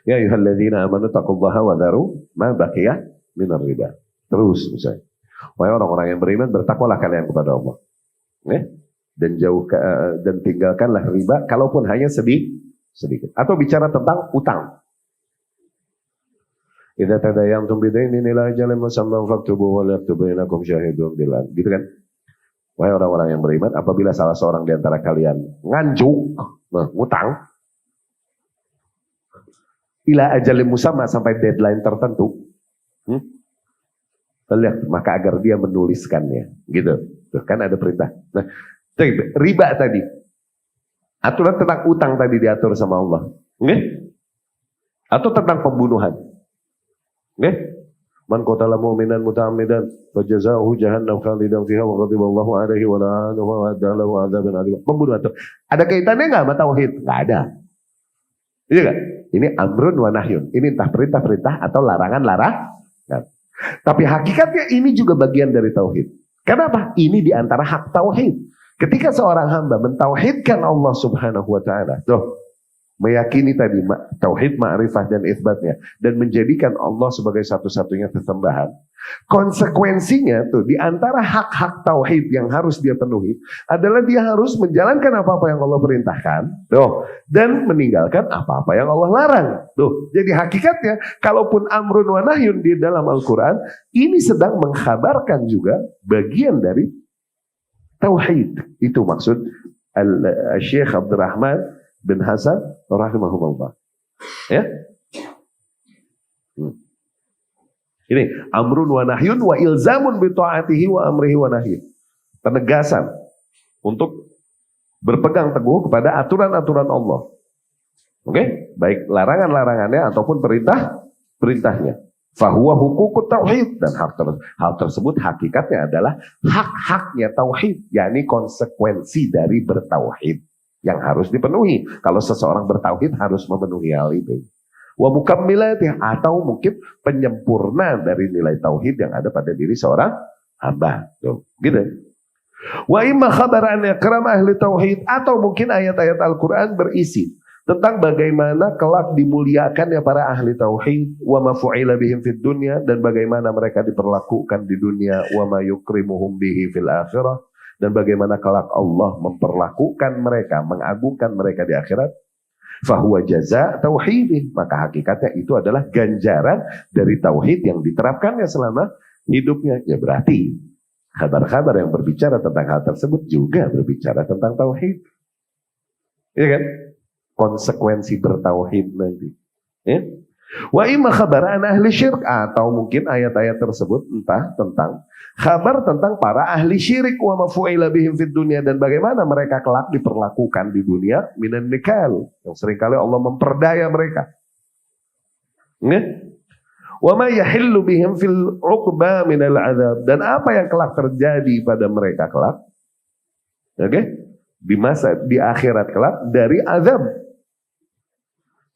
Ya ayyuhalladzina amanu taqullaha wa dharu ma baqiya minar riba. Terus misalnya, wahai orang-orang yang beriman, bertakwalah kalian kepada Allah. Okay? Dan tinggalkanlah riba kalaupun hanya sedikit. Atau bicara tentang utang. Idza tadayantum bidainin ila ajalin musamman faktubu wa yaktubu bainakum syahidun bil adl. Gitu kan? Wahai orang-orang yang beriman, apabila salah seorang di antara kalian nganjuk, ngutang ila ajalin musamma, sampai deadline tertentu, maka agar dia menuliskannya. Gitu. Tuh, kan ada perintah. Nah, riba tadi. Aturan tentang utang tadi diatur sama Allah. Okay? Atau tentang pembunuhan. Okay? Man qatala mu'minan muta'ammidan fajazaahu jahannam khalidan fiha wa ghadiba Allahu 'alaihi wa la'anahu wa adda lahu 'adzaban 'alim. Pembunuhan itu ada kaitannya enggak sama tauhid? Enggak ada. Iya enggak? Ini amrun wa nahyun. Ini entah perintah-perintah atau larangan-larangan. Tapi hakikatnya ini juga bagian dari tauhid. Kenapa? Ini di antara hak tauhid. Ketika seorang hamba mentauhidkan Allah Subhanahu wa taala, meyakini tadi tauhid ma'rifah dan itsbatnya dan menjadikan Allah sebagai satu-satunya sesembahan. Konsekuensinya tuh di antara hak-hak tauhid yang harus dia penuhi adalah dia harus menjalankan apa-apa yang Allah perintahkan, dan meninggalkan apa-apa yang Allah larang. Jadi hakikatnya kalaupun amrun wa nahyun di dalam Al-Qur'an, ini sedang mengkhabarkan juga bagian dari tauhid. Itu maksud Syekh Abdurrahman bin Hasan rahimahullah. Ya. Ini amrun wa nahyun wa ilzamun bi ta'atihi wa amrihi wa nahyi. Penegasan untuk berpegang teguh kepada aturan-aturan Allah. Oke? Baik larangan-larangannya ataupun perintah-perintahnya. Fahuwa hukukut tauhid, dan hal tersebut hakikatnya adalah hak-haknya tauhid, yakni konsekuensi dari bertauhid yang harus dipenuhi. Kalau seseorang bertauhid harus memenuhi hal itu. Wa mukammilatih, atau mungkin penyempurna dari nilai tauhid yang ada pada diri seorang hamba. Gitu. Wa imma khabaran ikram ahli tauhid, atau mungkin ayat-ayat Al-Quran berisi tentang bagaimana kelak dimuliakannya para ahli tauhid, wa ma fu'ila bihim fid dunya, dan bagaimana mereka diperlakukan di dunia, wa ma yukrimuhum bihi fil akhirah, dan bagaimana kelak Allah memperlakukan mereka, mengagungkan mereka di akhirat. Fahuwa jaza tauhidih, maka hakikatnya itu adalah ganjaran dari tauhid yang diterapkannya selama hidupnya. Ya berarti Kabar-kabar yang berbicara tentang hal tersebut juga berbicara tentang tauhid. Iya kan? Konsekuensi bertauhid nanti. Ya? Wa imma khabar an ahli syirik, atau mungkin ayat-ayat tersebut entah tentang kabar tentang para ahli syirik wa mafu'ila bihim fid dunya, dan bagaimana mereka kelak diperlakukan di dunia minan nikal, yang seringkali Allah memperdaya mereka. Ya? Wa ma yahillu bihim fil 'uqba minal 'adzab, dan apa yang kelak terjadi pada mereka kelak, oke, di akhirat kelak dari azab.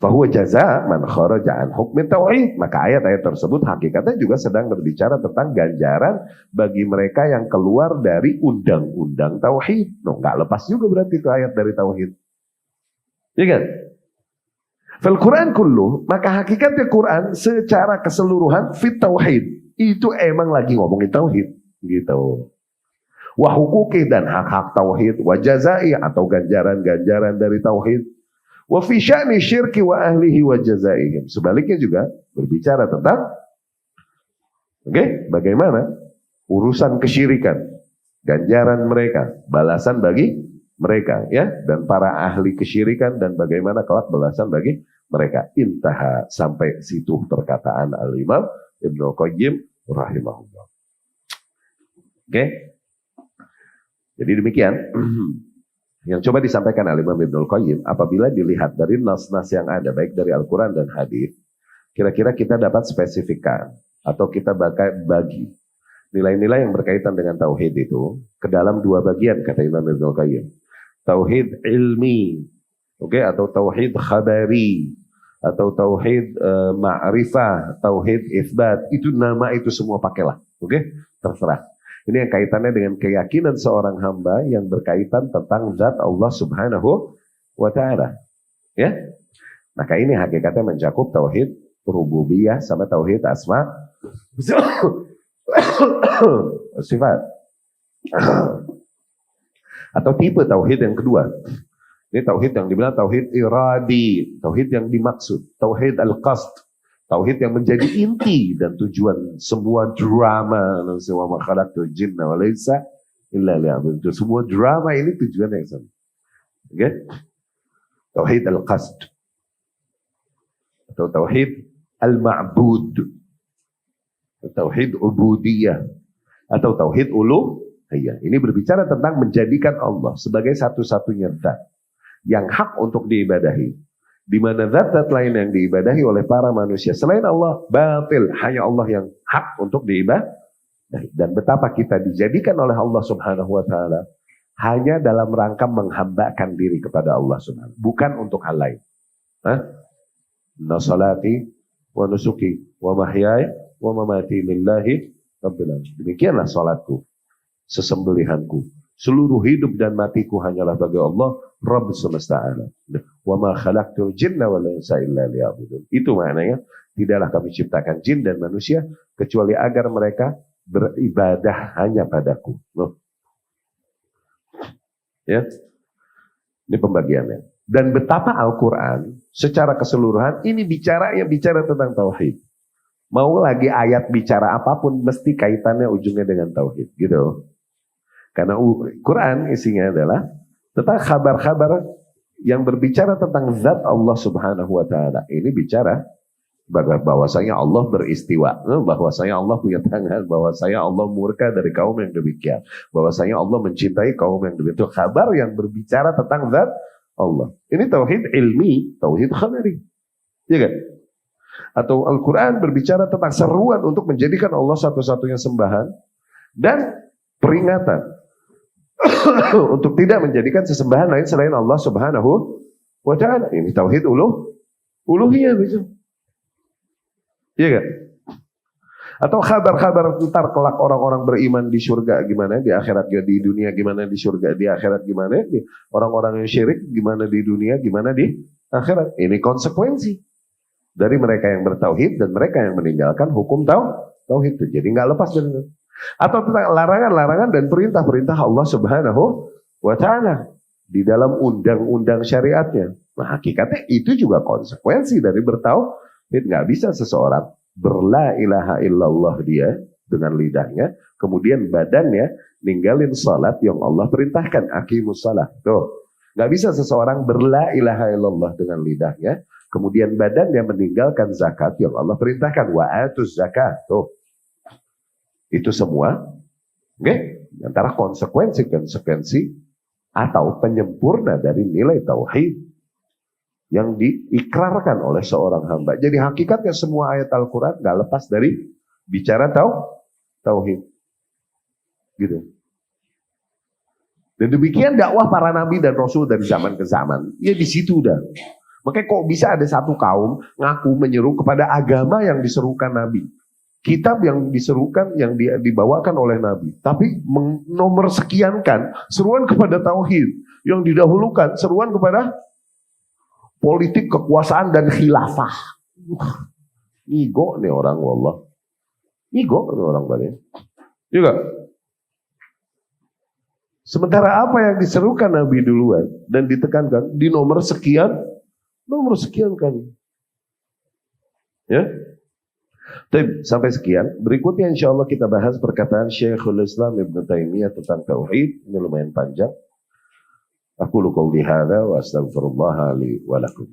Fahuwa jaza man kharaja an hukmi tauhid. Maka ayat-ayat tersebut hakikatnya juga sedang berbicara tentang ganjaran bagi mereka yang keluar dari undang-undang tauhid. Nggak lepas juga berarti itu ayat dari tauhid. Iya kan? Fal Quran kullu, maka hakikatnya Quran secara keseluruhan fit tauhid. Itu emang lagi ngomongin tauhid gitu. Wa hukuki, dan hak-hak tauhid, wa jazai atau ganjaran-ganjaran dari tauhid. Wa fi sya'ni syirki wa ahlihi wa jazaihim. Sebaliknya juga berbicara tentang bagaimana urusan kesyirikan, ganjaran mereka, balasan bagi mereka, ya, dan para ahli kesyirikan, dan bagaimana kelak balasan bagi mereka. Intaha, sampai situ perkataan Al-Imam Ibnu Qayyim rahimahullah. Jadi demikian yang coba disampaikan Al-Imam Ibnu Qayyim. Apabila dilihat dari nas-nas yang ada, baik dari Al-Quran dan hadis, kira-kira kita dapat spesifikkan atau kita bagi nilai-nilai yang berkaitan dengan tauhid itu ke dalam dua bagian, kata Imam Ibnu Qayyim. Tauhid ilmi, atau tauhid khabari, atau tauhid ma'rifah, tauhid isbat. Itu nama itu semua pakailah, terserah. Ini yang kaitannya dengan keyakinan seorang hamba yang berkaitan tentang zat Allah Subhanahu wa ta'ala. Ya? Maka ini hakikatnya mencakup tauhid rububiyah sama tauhid asma sifat. Atau tipe tauhid yang kedua. Ini tauhid yang dibilang tauhid iradi, tauhid yang dimaksud, tauhid al-qasd, tauhid yang menjadi inti dan tujuan semua drama, wa ma khalaqtul jinna wal insa illa liya'budun. Semua drama ini tujuannya yang sama. Tauhid al-qasd atau tauhid al-ma'bud, tauhid ubudiyah atau tauhid uluhiyah. Ini berbicara tentang menjadikan Allah sebagai satu-satunya zat yang hak untuk diibadahi, di mana zat-zat lain yang diibadahi oleh para manusia selain Allah batil, hanya Allah yang hak untuk diibadahi. Dan betapa kita dijadikan oleh Allah Subhanahu wa ta'ala hanya dalam rangka menghambakan diri kepada Allah Subhanahu, bukan untuk hal lain. Inna salati wa nusuki wa mahyaya wa mamati lillahi rabbil alamin. Demikianlah salatku, sesembelihanku, seluruh hidup dan matiku hanyalah bagi Allah Rabb semesta alam. Wa ma khalaqtul jinna wal insa illa liya'budun. Itu maknanya, tidaklah kami ciptakan jin dan manusia kecuali agar mereka beribadah hanya padaku. Ya. Ini pembagiannya. Dan betapa Al-Quran secara keseluruhan ini bicara tentang tauhid. Mau lagi ayat bicara apapun mesti kaitannya ujungnya dengan tauhid, gitu. Karena Quran isinya adalah tentang kabar-kabar yang berbicara tentang zat Allah Subhanahu wa ta'ala. Ini bicara bahwasanya Allah beristiwa, bahwasanya Allah punya tangan, bahwasanya Allah murka dari kaum yang demikian, bahwasanya Allah mencintai kaum yang demikian. Itu kabar yang berbicara tentang zat Allah. Ini tauhid ilmi, tauhid khabari. Ya kan? Atau Al-Quran berbicara tentang seruan untuk menjadikan Allah satu-satunya sembahan dan peringatan untuk tidak menjadikan sesembahan lain selain Allah Subhanahu wa ta'ala. Ini tauhid uluhiyah gitu. Iya kan? Atau kabar-kabar ntar kelak orang-orang beriman di surga gimana, di akhirat, di dunia gimana, di surga, di akhirat gimana, di orang-orang yang syirik gimana di dunia, gimana di akhirat. Ini konsekuensi dari mereka yang bertauhid dan mereka yang meninggalkan hukum tauhid itu. Jadi nggak lepas dari itu. Atau tentang larangan-larangan dan perintah-perintah Allah Subhanahu wa ta'ala di dalam undang-undang syariatnya. Nah, hakikatnya itu juga konsekuensi dari bertauhid. Nggak bisa seseorang berla ilaha illallah dia dengan lidahnya, kemudian badannya ninggalin salat yang Allah perintahkan, aqimus salat. Tuh, nggak bisa seseorang berla ilaha illallah dengan lidahnya, kemudian badannya meninggalkan zakat yang Allah perintahkan, wa atuz zakat. Tuh, itu semua, oke, antara konsekuensi atau penyempurna dari nilai tauhid yang diikrarkan oleh seorang hamba. Jadi hakikatnya semua ayat Al-Quran gak lepas dari bicara tauhid. Gitu. Dan demikian dakwah para nabi dan rasul dari zaman ke zaman. Ya di situ udah. Makanya kok bisa ada satu kaum ngaku menyeru kepada agama yang diserukan nabi. Kitab yang diserukan, yang dibawakan oleh nabi. Tapi nomor sekiankan seruan kepada tauhid. Yang didahulukan seruan kepada politik, kekuasaan, dan khilafah. Ngigo nih orang, wallah. Ngigo nih orang balik. Juga. Sementara apa yang diserukan Nabi duluan dan ditekankan di nomor sekian kan. Ya. Sampai sekian. Berikutnya insya Allah kita bahas perkataan Syekhul Islam Ibn Taimiyah tentang tauhid. Ini lumayan panjang. Aku qouli hadza wa astaghfirullah li wa lakum.